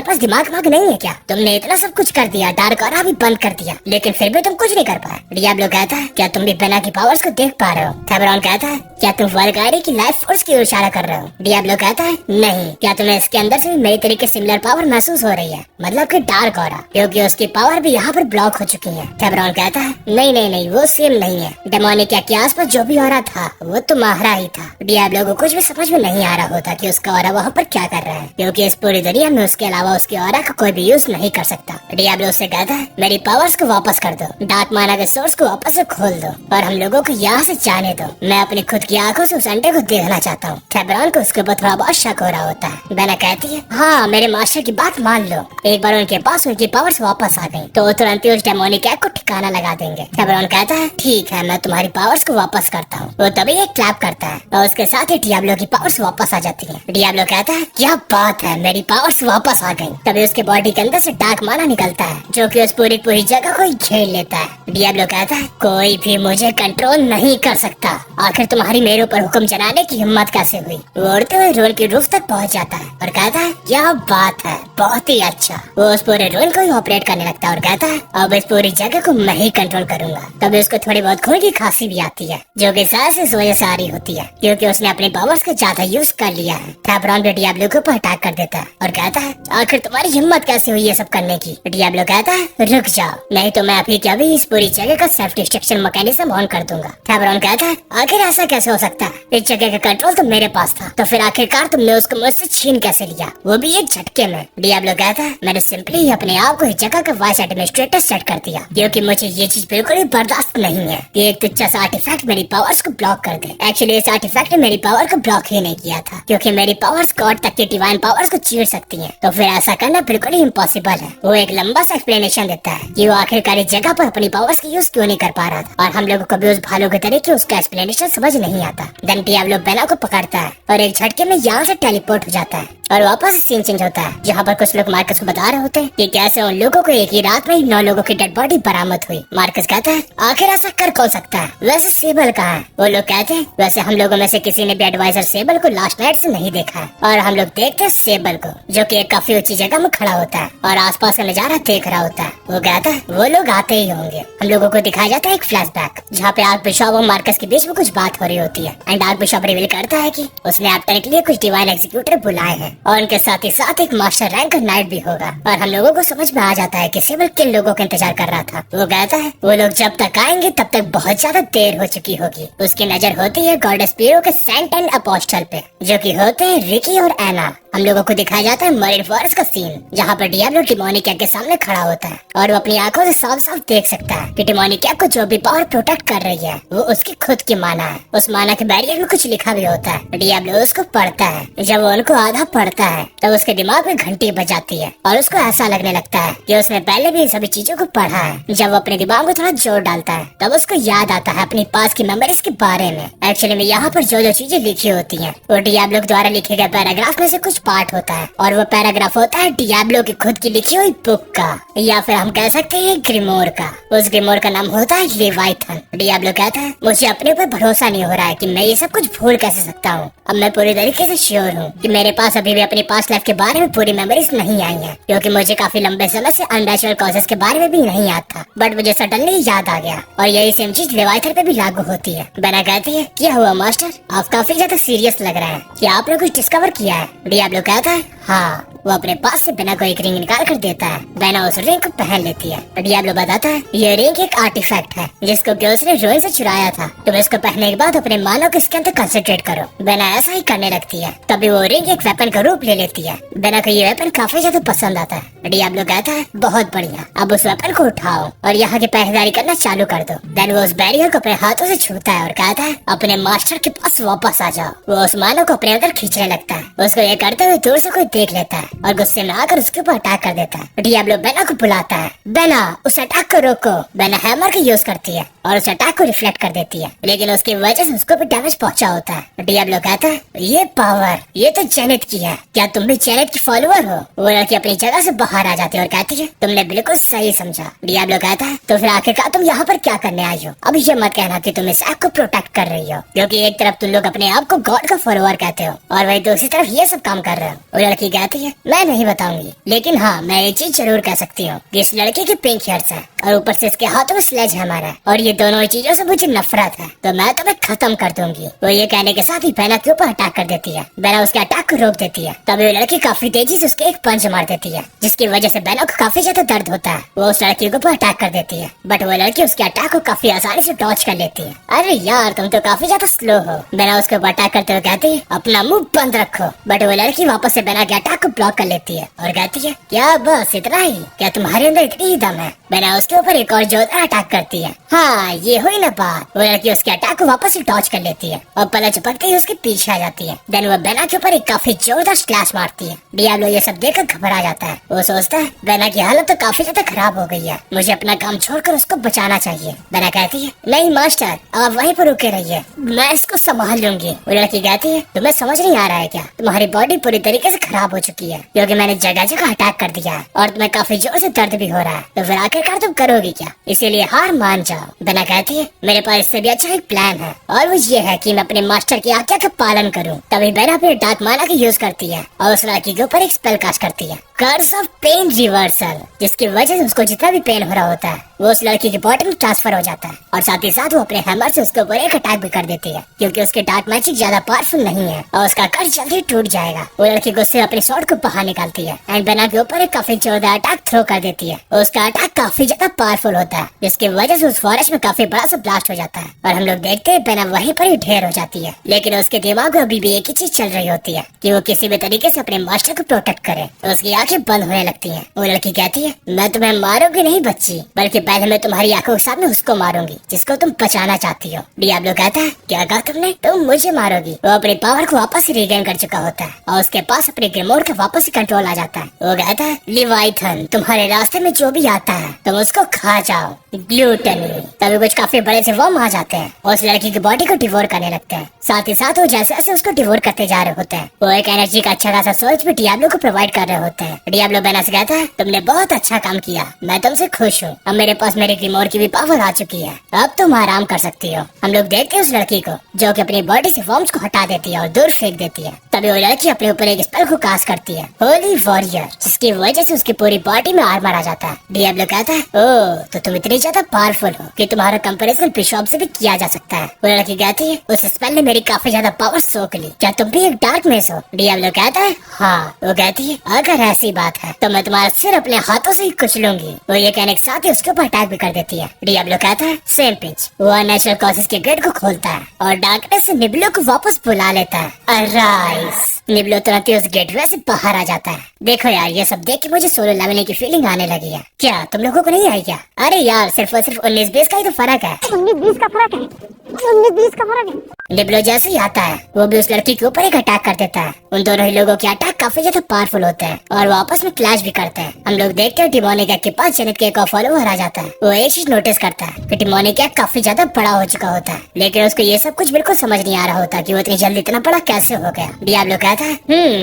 पास दिमाग वाग नहीं है क्या? तुमने इतना सब कुछ कर दिया, डार्क ऑरा भी बंद कर दिया, लेकिन फिर भी तुम कुछ नहीं कर पाए। डियाब्लो कहता है क्या तुम भी वेना की पावर्स को देख पा रहे हो? थेबरॉन कहता है क्या तुम वल्गारी की लाइफ फोर्स की ओर इशारा कर रहे हो? डियाब्लो कहता है नहीं, क्या तुम्हें इसके अंदर से भी मेरी तरीके सिमिलर पावर महसूस हो रही है, मतलब कि डार्क ऑरा, क्योंकि उसकी पावर भी यहाँ पर ब्लॉक हो चुकी है। थेबरॉन कहता है नहीं नहीं नहीं, वो सेम नहीं है। डेमोनिक के आसपास जो भी ऑरा था वो तुम्हारा ही था। डियाब्लो को कुछ भी समझ में नहीं आ रहा होता कि उसका ऑरा वहाँ पर क्या कर रहा है, क्योंकि इस पूरी दुनिया में उसके अलावा उसके ऑरा का कोई भी यूज नहीं कर सकता। डियाब्लो उससे कहता है मेरी पावर्स को वापस कर दो, डार्क माना के सोर्स को वापस से खोल दो और हम लोगों को यहाँ से जाने दो। मैं अपनी खुद की आंखों से उस अंडे को देखना चाहता हूँ। थेबरॉन को उसके ऊपर थोड़ा बहुत शक हो रहा होता है। वेना कहती है हाँ मेरे मास्टर की बात मान लो, एक बार उनके पास उनकी पावर्स वापस आ गई तो वो तुरंत ही उस डेमोनिक एग को ठिकाना लगा देंगे। थेबरॉन कहता है ठीक है मैं तुम्हारी पावर्स को वापस करता हूँ। वो तभी एक क्लैप करता है और उसके साथ ही डियाब्लो की पावर्स वापस आ जाती है। डियाब्लो कहता है क्या बात है, मेरी पावर्स वापस आ गई। तभी उसके बॉडी के अंदर से डार्क माना निकलता है जो कि उस पूरी जगह को घेर लेता है। डियाब्लो कहता है कोई भी मुझे कंट्रोल नहीं कर सकता, आखिर तुम्हारी मेरे ऊपर हुक्म चलाने की हिम्मत कैसे हुई? वो उड़ते हुए रूइन की रूफ तक पहुंच जाता है और कहता है क्या बात है, बहुत ही अच्छा। वो उस पूरे रूइन को ही ऑपरेट करने लगता है और कहता है अब इस पूरी जगह को मैं ही कंट्रोल करूंगा। तभी उसको थोड़ी बहुत खून की खांसी भी आती है, जो कि शायद इस वजह से आ रही होती है क्योंकि उसने अपनी पावर्स का ज्यादा यूज कर लिया है। थेबरॉन भी डियाब्लो के ऊपर अटैक कर देता है और कहता है आखिर तुम्हारी हिम्मत कैसे हुई ये सब करने की? डियाब्लो कहता है रुक जाओ, नहीं तो मैं अभी के अभी इस पूरी जगह का सेल्फ डिस्ट्रक्शन मैकेनिज्म ऑन कर दूंगा। थेबरॉन कहता है आखिर ऐसा कैसे हो सकता है, इस जगह का कंट्रोल तो मेरे पास था, तो फिर आखिरकार तुमने उसको मुझसे छीन कैसे लिया, वो भी एक झटके में? डियाब्लो कहता है मैंने सिंपली अपने आप को इस जगह का वाइस एडमिनिस्ट्रेटर सेट कर दिया, क्योंकि मुझे ये चीज बिल्कुल भी बर्दाश्त नहीं है कि एक तुच्छा सा आर्टिफैक्ट मेरी पावर्स को ब्लॉक कर दे। एक्चुअली इस आर्टिफैक्ट ने मेरी पावर को ब्लॉक ही नहीं किया था, क्योंकि मेरी पावर्स गॉड तक की डिवाइन पावर्स को चीर सकती हैं, तो फिर ऐसा करना बिल्कुल ही इम्पॉसिबल है। वो एक लंबा सा एक्सप्लेनेशन देता है कि वो आखिरकार इस जगह पर अपनी पावर्स की यूज क्यों नहीं कर पा रहा था, और हम लोगों को भी उस भालू के तरीके उसका एक्सप्लेनेशन समझ नहीं आता। देन डियाब्लो वेना को पकड़ता है और एक झटके में यहाँ से टेलीपोर्ट हो जाता है और वापस सीन चेंज होता है, जहाँ पर कुछ लोग मार्कस को बता रहे होते हैं कि कैसे उन लोगों को एक ही रात में ही 9 लोगों की डेड बॉडी बरामद हुई। मार्कस कहता है आखिर ऐसा कर कौन सकता है, वैसे सेबल कहाँ है? वो लोग कहते हैं वैसे हम लोगों में से किसी ने भी एडवाइजर सेबल को लास्ट नाइट से नहीं देखा है, और हम लोग देखते हैं सेबल को जो कि एक काफी ऊंची जगह में खड़ा होता है और आसपास का नजारा देख रहा होता है। वो कहता है वो लोग आते ही होंगे। हम लोगों को दिखाया जाता है एक फ्लैशबैक जहाँ पे आर्क बिशॉप और मार्कस के बीच में कुछ बात हो रही होती है, एंड आर्क बिशॉप रिवील करता है कि उसने आपटन के लिए कुछ डिवाइन एग्जीक्यूटर बुलाए हैं और उनके साथ ही साथ एक मास्टर रैंक का नाइट भी होगा, और हम लोगों को समझ में आ जाता है कि सेबल किन लोगों का इंतजार कर रहा था। वो कहता है वो लोग जब तक आएंगे तब तक बहुत ज्यादा देर हो चुकी होगी। उसकी नजर होती है गॉडेस पीरो के सेंट एंड अपोस्टल पे, जो कि होते हैं रिकी और एना। हम लोगों को दिखाया जाता है मरीन फॉरेस्ट का सीन, जहाँ पर डियाब्लो टिमोनिका के सामने खड़ा होता है और वो अपनी आंखों से साफ साफ देख सकता है कि टिमोनिका को जो भी पावर प्रोटेक्ट कर रही है वो उसकी खुद की माना है। उस माना के बैरियर में कुछ लिखा भी होता है। डियाब्लो उसको पढ़ता है। जब वो उनको आधा पढ़ता है तब उसके दिमाग में घंटी बजाती है और उसको ऐसा लगने लगता है कि उसने पहले भी इन सभी चीजों को पढ़ा है। जब वो अपने दिमाग को थोड़ा जोर डालता है तब उसको याद आता है अपनी पास की मेमोरीज के बारे में। एक्चुअली में यहाँ पर जो जो चीजें लिखी होती हैं वो डियाब्लो द्वारा लिखे गए पैराग्राफ में से कुछ पार्ट होता है और वो पैराग्राफ होता है डियाब्लो की खुद की लिखी हुई बुक का, या फिर हम कह सकते हैं ग्रिमोर का। उस ग्रिमोर का नाम होता है लेवाइथन। डियाब्लो कहता है मुझे अपने ऊपर भरोसा नहीं हो रहा है कि मैं ये सब कुछ भूल कैसे सकता हूँ। अब मैं पूरी तरीके से श्योर हूँ कि मेरे पास अभी भी अपनी पास्ट लाइफ के बारे में पूरी मेमोरीज नहीं आई है, क्योंकि मुझे काफी लंबे समय से अननेचुरल कॉजेस के बारे में भी नहीं याद था, बट मुझे सडनली याद आ गया। और यही सेम चीज लेवाइथन पे भी लागू होती है। बेना कहती है क्या हुआ मास्टर, आप काफी ज्यादा सीरियस लग रहे हैं, क्या आपने कुछ डिस्कवर किया है? डियाब्लो कहता है हाँ। वो अपने पास से बेना को एक रिंग निकाल कर देता है। बेना उस रिंग को पहन लेती है। डियाब्लो बताता है ये रिंग एक आर्टिफैक्ट है जिसको कि उसने रोइन से चुराया था। तुम इसको पहनने के बाद अपने मानव को इसके अंदर कंसंट्रेट करो। बेना ऐसा ही करने लगती है। तभी वो रिंग एक वेपन का रूप ले लेती है। बेना को ये वेपन काफी ज्यादा पसंद आता है। डियाब्लो कहता है बहुत बढ़िया, अब उस वेपन को उठाओ और यहाँ की पहरेदारी करना चालू कर दो। देन वो उस बैरियर को अपने हाथों से छूता है और कहता है अपने मास्टर के पास वापस आ जाओ। वो उस मानव को अपने अंदर खींचने लगता है। उसको ये करते हुए दूर से कोई देख लेता है और गुस्से में आकर उसके ऊपर अटैक कर देता है। डियाब्लो बेना को बुलाता है, बेना उस अटैक को रोको। बेना हैमर का यूज करती है और उस अटैक को रिफ्लेक्ट कर देती है, लेकिन उसकी वजह से उसको भी डैमेज पहुंचा होता है। डियाब्लो कहता है ये पावर ये तो जेनेट की है, क्या तुम भी जेनेट की फॉलोअर हो? वो लड़की अपनी जगह से बाहर आ जाती है और कहती है तुमने बिल्कुल सही समझा। डियाब्लो कहता है तो फिर आखिरकार तुम यहाँ पर क्या करने आई हो? अब ये मत कहना कि तुम इस ऐप को प्रोटेक्ट कर रही हो, क्योंकि एक तरफ तुम लोग अपने आप को गॉड का फॉलोअर कहते हो और वही दूसरी तरफ ये सब काम कर रहे हो। वो लड़की कहती है मैं नहीं बताऊंगी, लेकिन हाँ मैं ये चीज जरूर कह सकती हूँ कि इस लड़के के पिंक हेयर्स है और ऊपर से इसके हाथों में स्लेज हैमर है और ये दोनों चीजों से मुझे नफरत है, तो मैं तुम्हें खत्म कर दूंगी। वो ये कहने के साथ ही बेना के ऊपर अटैक कर देती है। बेना उसके अटैक को रोक देती है। तभी वो लड़की काफी तेजी से उसके एक पंच मार देती है, जिसकी वजह से बेना को काफी ज्यादा दर्द होता है। वो उस लड़की के ऊपर अटैक कर देती है, बट वो लड़की उसके अटैक को काफी आसानी से डॉच कर लेती है। अरे यार तुम तो काफी ज्यादा स्लो हो। बेना उसके ऊपर अटैक करते हुए कहती है अपना मुंह बंद रखो, बट वो लड़की वापस से बेना के अटैक को ब्लॉक कर लेती है और कहती है क्या बस इतना ही, क्या तुम्हारे अंदर इतनी ही दम है? बेना उसके ऊपर एक और जोरदार अटैक करती है। हाँ ये हुई ना बात। वो लड़की उसके अटैक को वापस से डॉच कर लेती है और पलक झपकते ही उसके पीछे आ जाती है। देन वो बेना के ऊपर एक काफी जोरदार स्लैश मारती है। डियाब्लो ये सब देखकर घबरा जाता है। वो सोचता है बेना की हालत तो काफी ज्यादा खराब हो गई है, मुझे अपना काम छोड़कर उसको बचाना चाहिए। बेना कहती है नहीं मास्टर आप वहीं पर रुके रहिए, मैं इसको संभाल लूंगी। वो लड़की कहती है तुम्हें समझ नहीं आ रहा है क्या, तुम्हारी बॉडी पूरी तरीके से खराब हो चुकी है, क्योंकि मैंने जगह जगह अटैक कर दिया है और तुम्हें काफी जोर से दर्द भी हो रहा है, तो फिर आखिरकार तुम करोगी क्या? इसीलिए हार मान जाओ। बेना कहती है मेरे पास इससे भी अच्छा एक प्लान है और वो ये है कि मैं अपने मास्टर की आज्ञा का पालन करूं। तभी बेना अपने डार्क माना का यूज करती है और उस लड़की के ऊपर एक स्पेल कास्ट करती है, कर्स ऑफ पेन रिवर्सल, जिसकी वजह से उसको जितना भी पेन हो रहा होता है वो उस लड़की की बॉडी में ट्रांसफर हो जाता है और साथ ही साथ वो अपने हैमर से उसके ऊपर एक अटैक भी कर देती है, क्योंकि उसके डार्क मैजिक ज्यादा पावरफुल नहीं है और उसका कर्स जल्दी टूट जाएगा। वो लड़की गुस्से अपने स्वॉर्ड को बाहर निकालती है एंड बेना के ऊपर एक काफी जोरदार अटैक थ्रो कर देती है। उसका अटैक काफी ज्यादा पावरफुल होता है, जिसकी वजह से उस फॉरेस्ट में काफी बड़ा सा ब्लास्ट हो जाता है और हम लोग देखते हैं बेना वहीं पर ही ढेर हो जाती है। लेकिन उसके दिमाग में अभी भी एक ही चीज चल रही होती है कि वो किसी भी तरीके से अपने मास्टर को प्रोटेक्ट करे। तो उसकी आंखें बंद होने लगती हैं। वो लड़की कहती है मैं तुम्हें मारूंगी नहीं बच्ची, बल्कि पहले मैं तुम्हारी आंखों के सामने उसको मारूंगी जिसको तुम बचाना चाहती हो। डियाब्लो कहता है क्या कहा तुमने, तुम मुझे मारोगी? वो अपनी पावर को वापस से रिगेन कर चुका होता है और उसके पास अपने ग्रिमोर का वापस से कंट्रोल आ जाता है। वो कहता है लिवाइथन तुम्हारे रास्ते में जो भी आता है तुम उसको खा जाओ, ग्लूटनी। तभी कुछ काफी बड़े से वर्म आ जाते हैं और उस लड़की की बॉडी को डिवोर करने लगते हैं। साथ ही साथ वो जैसे जैसे उसको डिवोर करते जा रहे होते हैं वो एक एनर्जी का अच्छा खासा सोर्स भी डियाब्लो को प्रोवाइड कर रहे होते हैं। डियाब्लो बेना से कहता है तुमने बहुत अच्छा काम किया, मैं तुमसे खुश हूँ। अब मेरे पास मेरे ग्रिमोर की भी पावर आ चुकी है, अब तुम आराम कर सकती हो। हम लोग देखते हैं उस लड़की को जो कि अपनी बॉडी से वर्म्स को हटा देती है और दूर फेंक देती है। तभी वो लड़की अपने ऊपर एक स्पेल को कास्ट करती है, होली वॉरियर, जिसकी वजह से उसकी पूरी बॉडी में आर्मर आ जाता है। डियाब्लो कहता है ओ तो तुम इतनी ज्यादा पावरफुल हो कि तुम्हारा कंपैरिजन बिशॉप से भी किया जा सकता है। वो लड़की कहती है उस स्पेल ने मेरी काफी ज्यादा पावर सोख ली, क्या तुम भी एक डार्क मेस हो? डियाब्लो कहता है हाँ। वो कहती है अगर ऐसी बात है तो मैं तुम्हारा सिर अपने हाथों से ही कुचलूंगी। वो ये कहने के साथ ही उसके ऊपर अटैक भी कर देती है। डियाब्लो कहता है सेम पिच। वो अननेचुरल कॉजेस के गेट को खोलता है और डार्कनेस से निब्लो को वापस बुला लेता है। अराइज। निब्लो तुरंत ही उस गेटवे से बाहर आ जाता है। देखो यार, ये सब देख के मुझे सोलो लेवलिंग की फीलिंग आने लगी है। क्या तुम लोगों को नहीं आई क्या? अरे यार, सिर्फ और सिर्फ 19-20 का ही तो फर्क है। 19-20 का फर्क है। 19-20 का फर्क है। निब्लो जैसे ही आता है वो भी उस लड़की के ऊपर एक अटैक कर देता है। उन दोनों ही लोगों के अटैक काफी ज्यादा पावरफुल होते हैं और वो आपस में क्लैश भी करते हैं। हम लोग देखते हैं टिमोनिक के पास जेनिथ के एक और फॉलोअर आ जाता है। वो एक चीज नोटिस करता है कि टिमोनिक काफी ज्यादा बड़ा हो चुका होता है, लेकिन उसको ये सब कुछ बिल्कुल समझ नहीं आ रहा होता कि वो इतनी जल्दी इतना बड़ा कैसे हो गया। डियाब्लो कहता है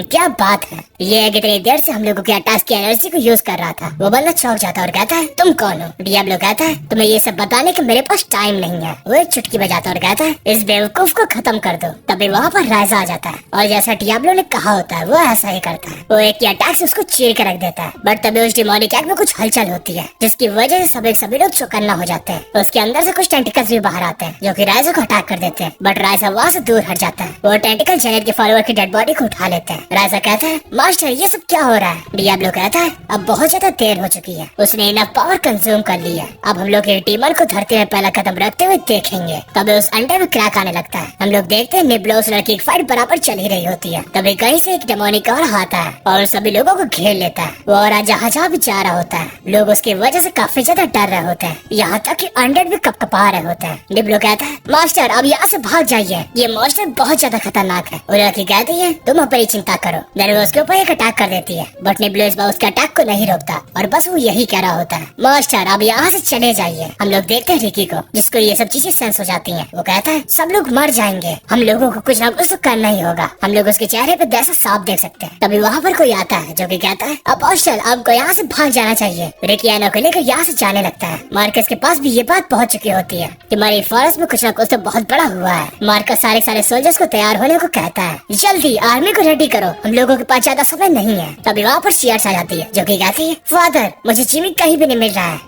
क्या बात है, ये है कि इतनी देर से हम लोगों के अटैक की एनर्जी को यूज कर रहा था। वो बंदा चौंक जाता है और कहता है तुम कौन हो? डियाब्लो कहता है तुम्हें ये सब बताने के मेरे पास टाइम नहीं है। वो एक चुटकी बजाता और कहता है इस बेवकूफ को खत्म कर दो। तभी वहाँ पर राइजा आ जाता है और जैसा डियाब्लो ने कहा होता है वो ऐसा ही करता है। वो एक अटैक से उसको चीर के रख देता है, बट तभी उस डिमोनिक एग में कुछ हलचल होती है जिसकी वजह से सभी लोग चौकन्ना हो जाते हैं। उसके अंदर से कुछ टेंटिकल्स भी बाहर आते हैं जो कि राइजा को अटैक कर देते हैं, बट राइजा वहाँ से दूर हट जाता है। वो टेंटिकल जेनेट के फॉलोअर की डेड बॉडी को उठा लेते हैं। राइजा कहता है मास्टर ये सब क्या हो रहा है? डियाब्लो कहता है अब बहुत ज्यादा देर हो चुकी है, उसने इनफ पावर कंज्यूम कर ली है। अब हम लोग डीमन को धरती में पहला कदम रखते हुए देखेंगे। तभी उस अंडे में क्रैक आने लगता है। हम लोग देखते हैं निब्लो उस लड़की की फाइट बराबर चल ही रही होती है। तभी कहीं से एक डेमोनिक और आता है और उन सभी लोगों को घेर लेता है। वो और जहाँ भी जा रहा होता है लोग उसकी वजह से काफी ज्यादा डर रहे होते हैं, यहाँ तक कि अंडर भी कपकपा रहे होते हैं। निब्लो कहता है मास्टर अब यहाँ से भाग जाइए, ये मॉन्स्टर बहुत ज्यादा खतरनाक है। वो लड़की कहती है तुम अपनी चिंता करो। देन वो उसके ऊपर एक अटैक कर देती है, बट निब्लो इस बार उसके अटैक को नहीं रोकता और बस वो यही कह रहा होता है मास्टर अब यहाँ से चले जाइए। हम लोग देखते हैं रिकी को जिसको ये सब चीजें सेंस हो जाती हैं। वो कहता है सब लोग मर जाएंगे, हम लोगों को कुछ ना कुछ तो करना ही होगा। हम लोग उसके चेहरे पे जैसा साफ देख सकते हैं। तभी वहाँ पर कोई आता है जो कि कहता है अपोस्टल आपको यहाँ से भाग जाना चाहिए। रिकी एना को लेकर यहाँ से जाने लगता है। मार्कस के पास भी ये बात पहुँच चुकी होती है कि मरी फॉरेस्ट में कुछ ना कुछ तो बहुत बड़ा हुआ है। मार्कस सारे सोल्जर्स को तैयार होने को कहता है जल्दी आर्मी को रेडी करो, हम लोगों के पास ज्यादा समय नहीं है। तभी वहाँ पर चियर्स आ जाती है जो कि कहती है फादर मुझे जिमी कहीं भी नहीं मिल रहा है,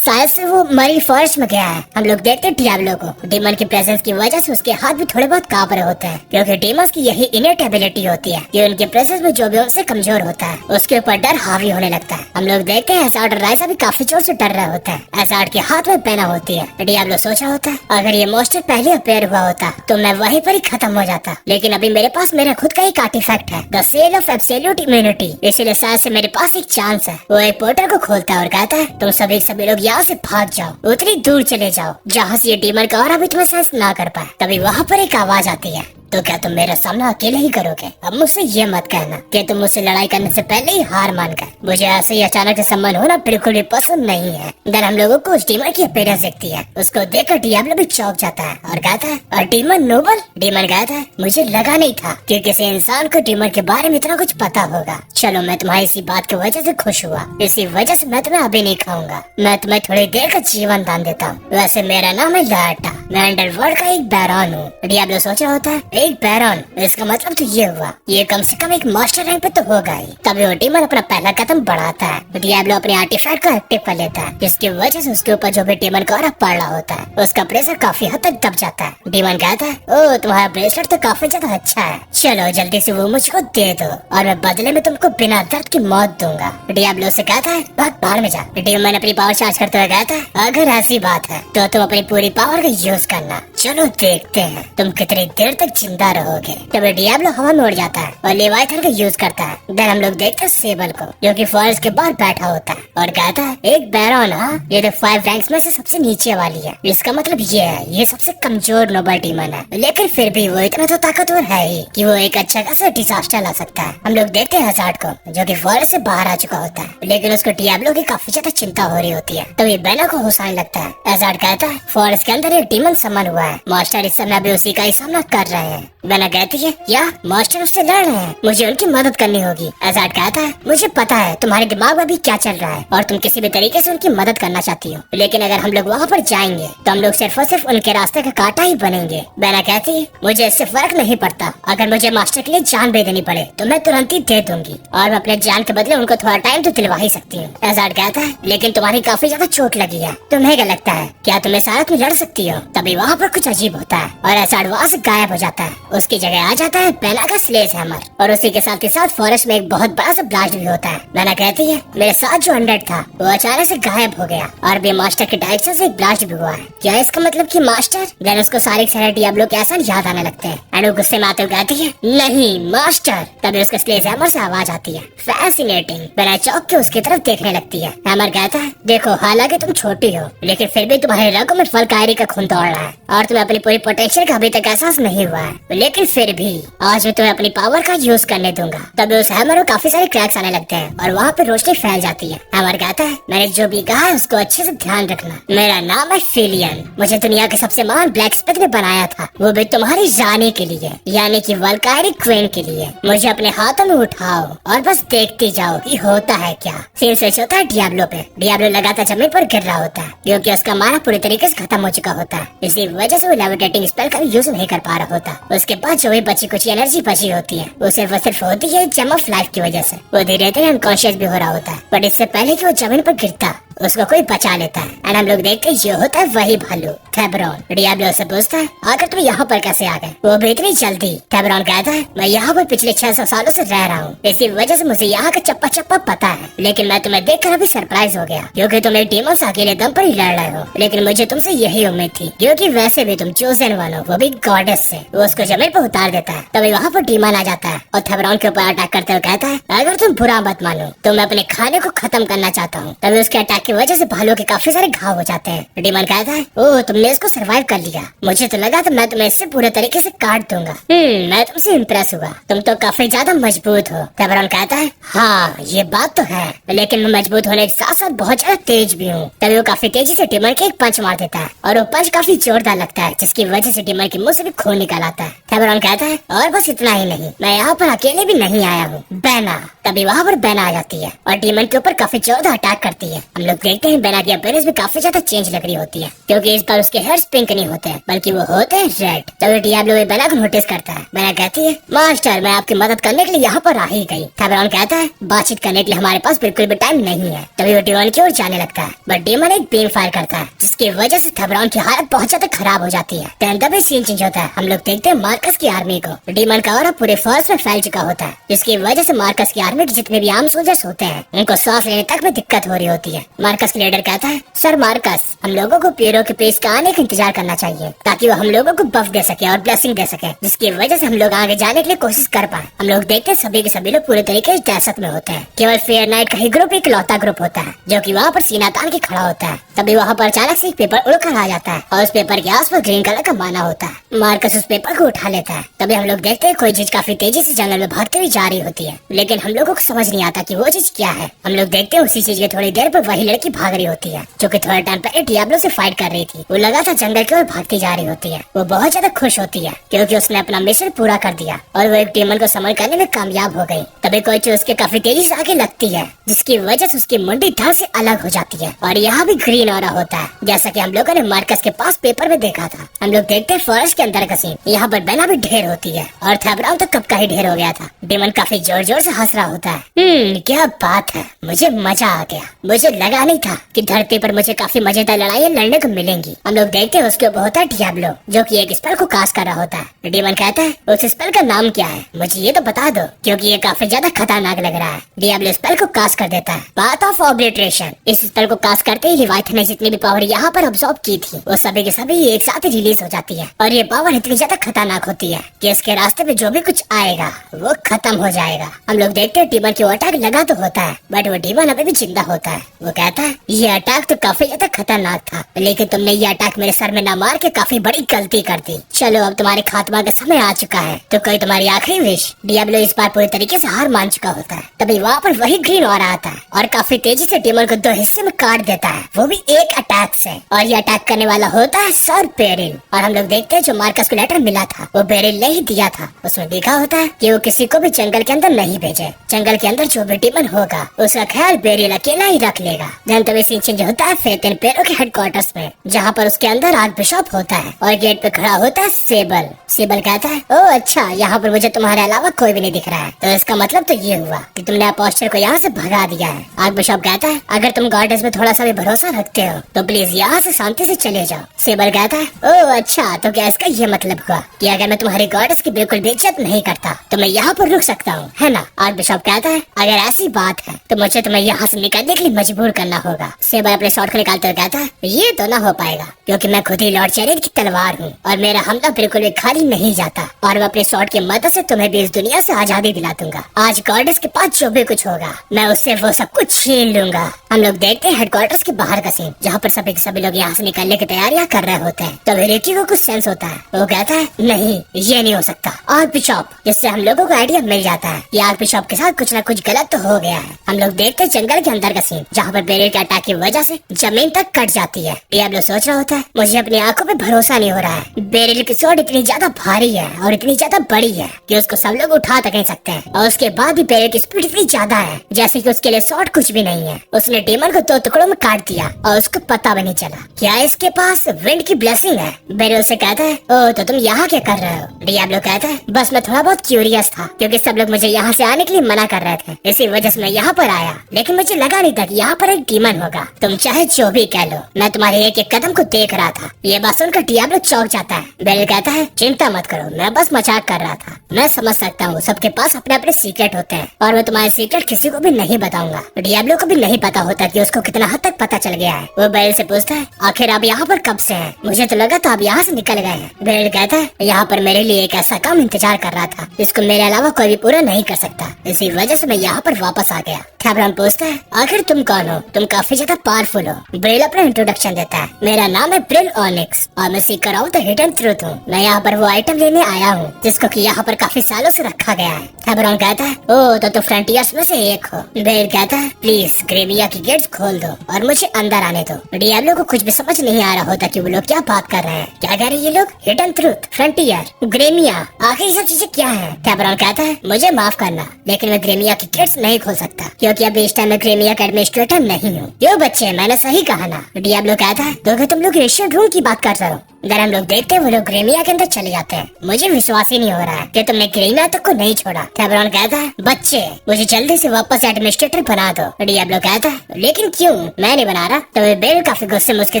शायद से वो मरी फॉरेस्ट में गया है। हम लोग देखते हैं डियाब्लो को डीमन की प्रेजेंस की वजह से उसके हाथ भी थोड़े बहुत कांप रहे होते हैं, क्योंकि डीमंस की यही इनेट एबिलिटी होती है कि उनके प्रेजेंस में जो भी उनसे कमजोर होता है उसके ऊपर डर हावी होने लगता है। हम लोग देखते हैं एसार्ड और राइजा भी काफी जोर से डर रहे होते हैं। एसार्ड के हाथ में पेना होती है। डियाब्लो सोचा होता है अगर ये मॉन्स्टर पहले अपेयर हुआ होता तो मैं वहीं पर ही खत्म हो जाता, लेकिन अभी मेरे पास मेरा खुद का एक आर्टिफैक्ट है the cell of absolute immunity, इसलिए शायद से मेरे पास एक चांस है। वो एक पोर्टल को खोलता है और कहता है तुम सभी लोग यहाँ से भाग जाओ, उतनी दूर चले जाओ जहाँ से ये डीमन का और अभी तुम्हें सेंस ना कर पाए। तभी वहाँ पर एक आवाज आती है तो क्या तुम मेरा सामना अकेले ही करोगे? अब मुझसे ये मत कहना कि तुम मुझसे लड़ाई करने से पहले ही हार मान गए। मुझे ऐसे ही अचानक से सम्मान होना बिल्कुल भी पसंद नहीं है। देन हम लोगों को उस डीमन की अपीयरेंस दिखती है। उसको देखकर डियाब्लो भी चौंक जाता है और कहता है और डीमन नोबल? डीमन कहता है मुझे लगा नहीं था कि किसी इंसान को डीमन के बारे में इतना कुछ पता होगा। चलो मैं तुम्हारी इसी बात की वजह से खुश हुआ, इसी वजह से मैं तुम्हें अभी नहीं खाऊंगा, मैं तुम्हें थोड़ी देर का जीवन दान देता हूँ। वैसे मेरा नाम है लाटा, मैं अंडरवर्ल्ड का एक बैरॉन हूँ। डियाब्लो सोच रहा होता है एक बैरॉन, इसका मतलब तो ये हुआ ये कम से कम एक मास्टर रैंक पे तो होगा ही। तभी वो डीमन अपना पहला कदम बढ़ाता है। डियाब्लो अपने आर्टिफैक्ट को एक्टिव कर लेता है जिसकी वजह से उसके ऊपर जो भी डीमन का ऑरा पड़ रहा होता है उसका प्रेशर काफी हद तक दब जाता है। डीमन कहता है ओ तुम्हारा ब्रेसलेट तो काफी ज्यादा अच्छा है, चलो जल्दी से वो मुझको दे दो और मैं बदले में तुमको बिना दर्द की मौत दूंगा। डियाब्लो से कहता है भाग बाहर में जा। डीमन अपनी पावर चार्ज करते हुए कहता है अगर ऐसी बात है तो तुम अपनी पूरी पावर का यूज करना, चलो देखते हैं तुम कितनी देर तक जिंदा रहोगे। तभी डियाब्लो हवा में उड़ जाता है और लेवाइथन का यूज करता है। देन हम लोग देखते हैं सेबल को जो कि फॉरेस्ट के बाहर बैठा होता है और कहता है एक बैरॉन, हाँ ये तो 5 रैंक्स में से सबसे नीचे वाली है, इसका मतलब ये है ये सबसे कमजोर नोबल डीमन है, लेकिन फिर भी वो इतना तो ताकतवर है ही कि वो एक अच्छा खासा डिजास्टर ला सकता है। हम लोग देखते हैं हजार्ड को जो कि फॉरेस्ट से बाहर आ चुका होता है, लेकिन उसको डियाब्लो की काफी ज्यादा चिंता हो रही होती है। तभी बेना को होश आने लगता है। हजार्ड कहता है फॉरेस्ट के अंदर एक डीमन समन हुआ है, मास्टर इस समय भी उसी का ही सामना कर रहे हैं। बेना कहती है या मास्टर उससे लड़ रहे हैं, मुझे उनकी मदद करनी होगी। हजार्ड कहता है मुझे पता है तुम्हारे दिमाग में भी क्या चल रहा है और तुम किसी भी तरीके से उनकी मदद करना चाहती हो, लेकिन अगर हम लोग वहाँ पर जाएंगे तो हम लोग सिर्फ और सिर्फ उनके रास्ते का कांटा ही बनेंगे। बेना कहती है मुझे इससे फर्क नहीं पड़ता, अगर मुझे मास्टर के लिए जान भी देनी पड़े तो मैं तुरंत ही दे दूंगी और मैं अपने जान के बदले उनको थोड़ा टाइम तो दिलवा ही सकती हूँ। हजार्ड कहता है लेकिन तुम्हारी काफी ज्यादा चोट लगी है, तुम्हें क्या लगता है क्या तुम इस हालत में लड़ सकती हो? तभी वहाँ पर कुछ अजीब होता है और हजार्ड वहाँ से गायब हो जाता है। है। उसकी जगह आ जाता है बेला का स्लेज हैमर और उसी के साथ ही साथ फॉरेस्ट में एक बहुत बड़ा सा ब्लास्ट भी होता है। बेला कहती है मेरे साथ जो अनडेड था वो अचानक से गायब हो गया और भी मास्टर के डायरेक्शन से एक ब्लास्ट भी हुआ है। क्या इसका मतलब कि मास्टर? देन उसको सारे डियाब्लो के एहसान याद आने लगते हैं एंड वो गुस्से में आते हुए कहती है नहीं मास्टर। तभी उसके स्लेज हैमर से आवाज आती है फैसिनेटिंग। बेला चौंक के उसकी तरफ देखने लगती है। हैमर कहता है देखो हालांकि तुम छोटी हो लेकिन फिर भी तुम्हारे रगों में वल्कायरी का खून दौड़ रहा है और तुम्हें अपनी पूरी पोटेंशियल का अभी तक एहसास नहीं हुआ है, लेकिन फिर भी आज मैं तुम्हें अपनी पावर का यूज करने दूंगा। तभी उस हैमर को काफी सारे क्रैक्स आने लगते हैं और वहाँ पे रोशनी फैल जाती है। हैमर कहता है मैंने जो भी कहा है उसको अच्छे से ध्यान रखना। मेरा नाम है फिलियन, मुझे दुनिया के सबसे महान ब्लैक स्मिथ ने बनाया था, वो भी तुम्हारी रानी के लिए यानी कि वल्कायरी क्वीन के लिए। मुझे अपने हाथों में उठाओ और बस देखते जाओ कि होता है क्या। सीन स्विच होता है डियाब्लो पे। डियाब्लो लगातार जमीन पर गिर रहा होता है क्योंकि उसका माना पूरी तरीके से खत्म हो चुका होता है। इसी वजह से वो लेविटेटिंग स्पेल का यूज नहीं कर पा रहा होता। उसके बाद जो भी बची कुछ एनर्जी बची होती है वो सिर्फ होती है जेम ऑफ लाइफ की वजह से। वो धीरे धीरे अनकॉन्शियस भी हो रहा होता है बट इससे पहले कि वो जमीन पर गिरता उसको कोई बचा लेता है एंड हम लोग देखते हैं ये होता है वही भालू थेब्रॉन। डियाब्लो से पूछता है आखिर तुम यहाँ पर कैसे आ गए? वो भी इतनी जल्दी? थेब्रॉन कहता है मैं यहाँ पर पिछले 600 सालों से रह रहा हूँ, इसी वजह से मुझे यहाँ का चप्पा चप्पा पता है, लेकिन मैं तुम्हें देखकर अभी सरप्राइज हो गया क्योंकि तुम एक डीमन से अकेले दम पर ही लड़ रहे हो। लेकिन मुझे तुमसे यही उम्मीद थी क्योंकि वैसे भी तुम चोजन वन हो, वो भी गॉडेस से। वो उसको जमीन पर उतार देता है। तभी वहाँ पर डीमन आ जाता है और थेब्रॉन के ऊपर अटैक करते हुए कहता है अगर तुम बुरा मत मानो तो मैं अपने खाने को खत्म करना चाहता हूँ। तभी उसके अटैक की वजह से भालू के काफी सारे घाव हो जाते हैं। डीमन कहता है ओह तुमने इसको सरवाइव कर लिया, मुझे तो लगा था मैं तुम्हें इससे पूरे तरीके से काट दूंगा। मैं तुमसे इम्प्रेस हुआ, तुम तो काफी ज्यादा मजबूत हो। थेब्रॉन कहता है हाँ ये बात तो है, लेकिन मैं मजबूत होने के साथ साथ बहुत ज्यादा तेज भी हूँ। तभी वो काफी तेजी से डीमन के एक पंच मार देता है और वो पंच काफी जोरदार लगता है जिसकी वजह से डीमन के मुंह से भी खून निकल आता है। थेब्रॉन कहता है और बस इतना ही नहीं, मैं यहाँ पर अकेले भी नहीं आया हूँ, बेना। तभी वहाँ पर बेना आ जाती है और डीमन के ऊपर काफी जोरदार अटैक करती है। हम लोग देखते हैं बेना की अपीयरेंस भी काफी ज्यादा चेंज लग रही होती है क्योंकि इस बार उसके हेयर्स पिंक नहीं होते हैं बल्कि वो होते हैं रेड। तभी डियाब्लो भी बेना को नोटिस करता है। बेना कहती है मास्टर मैं आपकी मदद करने के लिए यहाँ पर आ ही गई। थेब्रॉन कहता है बातचीत करने के लिए हमारे पास बिल्कुल भी टाइम नहीं है। तभी वो डीमन की ओर जाने लगता है बट डीमन एक बीम फायर करता है जिसकी वजह से थेब्रॉन की हालत बहुत ज्यादा खराब हो जाती है। तभी सीन चेंज होता है। हम लोग देखते हैं मार्कस की आर्मी को। डीमन का ऑरा पूरे फॉरेस्ट में फैल चुका होता है जिसकी वजह से मार्कस की आर्मी के जितने भी आर्म सोल्जर्स होते हैं उनको सांस लेने तक में दिक्कत हो रही होती है। मार्कस के लीडर कहता है सर मार्कस हम लोगों को पियरो के पेस का आने का इंतजार करना चाहिए ताकि वो हम लोगों को बफ दे सके और ब्लेसिंग दे सके जिसकी वजह से हम लोग आगे जाने के लिए कोशिश कर पाए। हम लोग देखते हैं सभी के सभी लोग पूरे तरीके से दहशत में होते हैं। केवल फेयर नाइट का ही ग्रुप एक लौता ग्रुप होता है जो कि वहाँ पर सीना तान के खड़ा होता है। तभी वहाँ पर अचानक से एक पेपर उड़कर आ जाता है और उस पेपर के आसपास ग्रीन कलर का माना होता है। मार्कस उस पेपर को उठा लेता है। तभी हम लोग देखते हैं कोई चीज काफी तेजी से जंगल में भागते हुए जा रही होती है लेकिन हम लोगों को समझ नहीं आता कि वो चीज क्या है। हम लोग देखते हैं उसी चीज के थोड़ी देर पर वही लड़की भाग रही होती है जो कि थोड़े टाइम पहले डियाब्लो से फाइट कर रही थी। वो लगातार जंगल की ओर भागती जा रही होती है। वो बहुत ज्यादा खुश होती है क्योंकि उसने अपना मिशन पूरा कर दिया और वो एक डीमन को समर करने में कामयाब हो गई। तभी कोई चीज उसके काफी तेजी से आगे लगती है जिसकी वजह से उसकी मुंडी धड़ से अलग हो जाती है और यहाँ भी ग्रीन ऑरा होता है जैसा कि हम लोगों ने मार्कस के पास पेपर में देखा था। हम लोग देखते हैं फॉरेस्ट के अंदर का सीन। यहाँ पर बेना भी ढेर होती है और थेब्रॉन तो कब का ही ढेर हो गया था। डीमन काफी जोर जोर से हंस रहा होता है। क्या बात है, मुझे मजा आ गया। मुझे लगा नहीं था कि धरती पर मुझे काफी मजेदार लड़ाइयाँ लड़ने को मिलेंगी। हम लोग देखते हैं उसके ऊपर होता है डियाब्लो जो कि एक स्पेल को कास्ट कर रहा होता है। डीमन कहता है उस स्पेल का नाम क्या है, मुझे ये तो बता दो क्योंकि ये काफी ज्यादा खतरनाक लग रहा है। डियाब्लो स्पेल को कास्ट कर देता है पाथ ऑफ ऑब्लिटरेशन। इस स्पेल को कास्ट करते ही लिवाइथन ने जितनी भी पावर यहाँ पर अब्सॉर्ब की थी वो सभी के सभी एक साथ ही रिलीज हो जाती है और ये पावर इतनी ज्यादा खतरनाक होती है कि इसके रास्ते में जो भी कुछ आएगा वो खत्म हो जाएगा। हम लोग देखते हैं डीमन की अटैक लगा तो होता है बट वो डीमन अभी भी जिंदा होता है। वो कहता है ये अटैक तो काफी ज्यादा खतरनाक था लेकिन तुमने ये अटैक मेरे सर में न मार के काफी बड़ी गलती कर दी। चलो अब तुम्हारे खात्मा का समय आ चुका है तो कोई तुम्हारी आखिरी विश। डियाब्लो इस बार पूरी तरीके से हार मान चुका होता है। तभी वहाँ पर वही ग्रीन ऑरा आता है और काफी तेजी से डीमन को 2 हिस्से में काट देता है वो भी एक अटैक से। और ये अटैक करने वाला होता है सर बेरिल। और हम लोग देखते हैं जो मार्कस को लेटर मिला था वो बेरिल ने ही दिया था। उसमें लिखा होता है कि वो किसी को भी जंगल के अंदर नहीं भेजे। जंगल के अंदर जो भी डीमन होगा उसका ख्याल बेरिल अकेला ही रख लेगा। जन तभी सीन चेंज होता है फेथन पेरो के हेडक्वार्टर्स में जहाँ पर उसके अंदर आर्क बिशप होता है और गेट पे खड़ा होता है सेबल। सेबल कहता है ओह अच्छा, यहाँ पर मुझे तुम्हारे अलावा कोई भी नहीं दिख रहा है तो इसका मतलब मतलब तो ये हुआ कि तुमने अपोस्टर को यहाँ से भगा दिया है। आर्क बिशप कहता है अगर तुम गॉडेस में थोड़ा सा भी भरोसा रखते हो तो प्लीज यहाँ से शांति से चले जाओ। सेबर कहता है ओह अच्छा, तो क्या इसका ये मतलब हुआ कि अगर मैं तुम्हारी गॉडेस की बिल्कुल भी इज्जत नहीं करता तो मैं यहाँ पर रुक सकता हूँ, है ना? आर्क बिशप कहता है अगर ऐसी बात है तो मुझे तुम्हें यहाँ से निकलने के लिए मजबूर करना होगा। सेबर अपने शॉट को निकालते हुए कहता है ये तो ना हो पाएगा क्योंकि मैं खुद ही लॉर्ड चैरियट की तलवार हूँ और मेरा हमला बिल्कुल भी खाली नहीं जाता और मैं अपने शॉट की मदद से तुम्हें भी इस दुनिया से आजादी दिला दूंगा। आज गॉडेस के पास जो भी कुछ होगा मैं उससे वो सब कुछ छीन लूंगा। हम लोग देखते हैं हेडक्वार्टर्स के बाहर का सीन जहाँ पर सभी लोग यहाँ से निकलने की तैयारियां कर रहे होते हैं। तब रिकी को कुछ सेंस होता है। वो कहता है नहीं ये नहीं हो सकता आर्क बिशप, जिससे हम लोगों को आइडिया मिल जाता है कि आर्क बिशप के साथ कुछ न कुछ गलत तो हो गया है। हम लोग देखते हैं जंगल के अंदर का सीन जहाँ पर बेरिल के अटैक की वजह से जमीन तक कट जाती है। डियाब्लो सोच रहा होता है मुझे अपनी आंखों पे भरोसा नहीं हो रहा है। बेरिल की स्वॉर्ड इतनी ज्यादा भारी है और इतनी ज्यादा बड़ी है कि उसको सब लोग उठा तक नहीं सकते हैं और उसके बाद भी बेरिल की स्पीड इतनी ज्यादा है जैसे कि उसके लिए स्वॉर्ड कुछ भी नहीं है। उसने डेमन को 2 टुकड़ों में काट दिया और उसको पता भी नहीं चला। क्या इसके पास विंड की ब्लेसिंग है? बेरिल से कहता है ओ तो तुम यहाँ क्या कर रहे हो? डियाब्लो कहता है बस मैं थोड़ा बहुत क्यूरियस था क्योंकि सब लोग मुझे यहाँ से आने के लिए मना कर रहे थे, इसी वजह से मैं यहाँ पर आया, लेकिन मुझे लगा नहीं था कि यहाँ पर एक डीमन होगा। तुम चाहे जो भी कह लो मैं तुम्हारे एक एक कदम को देख रहा था। ये बात सुनकर डियाब्लो चौंक जाता है। बेरिल कहता है चिंता मत करो, मैं बस मजाक कर रहा था। मैं समझ सकता हूँ सबके पास अपने अपने सीक्रेट होते हैं और मैं तुम्हारे सीक्रेट किसी को भी नहीं बताऊंगा। डियाब्लो को भी नहीं पता होता कि उसको कितना हद तक पता चल गया है। वो बेरिल से पूछता है आखिर आप यहाँ पर कब से हैं? मुझे तो लगा था आप यहाँ से निकल गए हैं। बेरिल कहता है यहाँ पर मेरे लिए एक ऐसा काम इंतजार कर रहा था जिसको मेरे अलावा कोई भी पूरा नहीं कर सकता, इसी वजह से मैं यहाँ पर वापस आ गया। थैब्रान पूछता है आखिर तुम कौन हो? तुम काफी ज्यादा पावरफुल हो। ब्रिल अपना इंट्रोडक्शन देता है मेरा नाम है ब्रिल ऑनिक्स और मैं Sikar out the hidden truth हूँ। मैं यहाँ पर वो आइटम लेने आया हूँ जिसको कि यहाँ पर काफी सालों से रखा गया है। थैब्रान कहता है ओ तो फ्रंटियर्स में से एक हो। ब्रिल कहता है प्लीज ग्रेमिया की गेट्स खोल दो और मुझे अंदर आने दो। डियाब्लो को कुछ भी समझ नहीं आ रहा होता कि वो लोग क्या बात कर रहे हैं। क्या कह रहे हैं ये लोग? हिडन ट्रूथ, फ्रंटियर, ग्रेमिया, आखिर ये सब चीजें क्या है? थैब्रान कहता है मुझे माफ करना लेकिन मैं ग्रेमिया की गेट्स नहीं खोल सकता क्योंकि अभी इस टाइम मैं ग्रेमिया का एडमिनिस्ट्रेटर नहीं हूँ। यो बच्चे मैंने सही कहा ना? डियाब्लो कहता है तो तुम लोग एशियन रूम की बात कर रहे हो। अगर हम लोग देखते हैं वो लोग ग्रेमिया के अंदर चले जाते हैं। मुझे विश्वास ही नहीं हो रहा है कि तुमने ग्रेमिया तक को नहीं छोड़ा। थैब्रान कहता है बच्चे मुझे जल्दी से वापस एडमिनिस्ट्रेटर बना दो। डियाब्लो कहता है लेकिन क्यों? मैं नहीं बना रहा। तो बेरिल काफी गुस्से में उसकी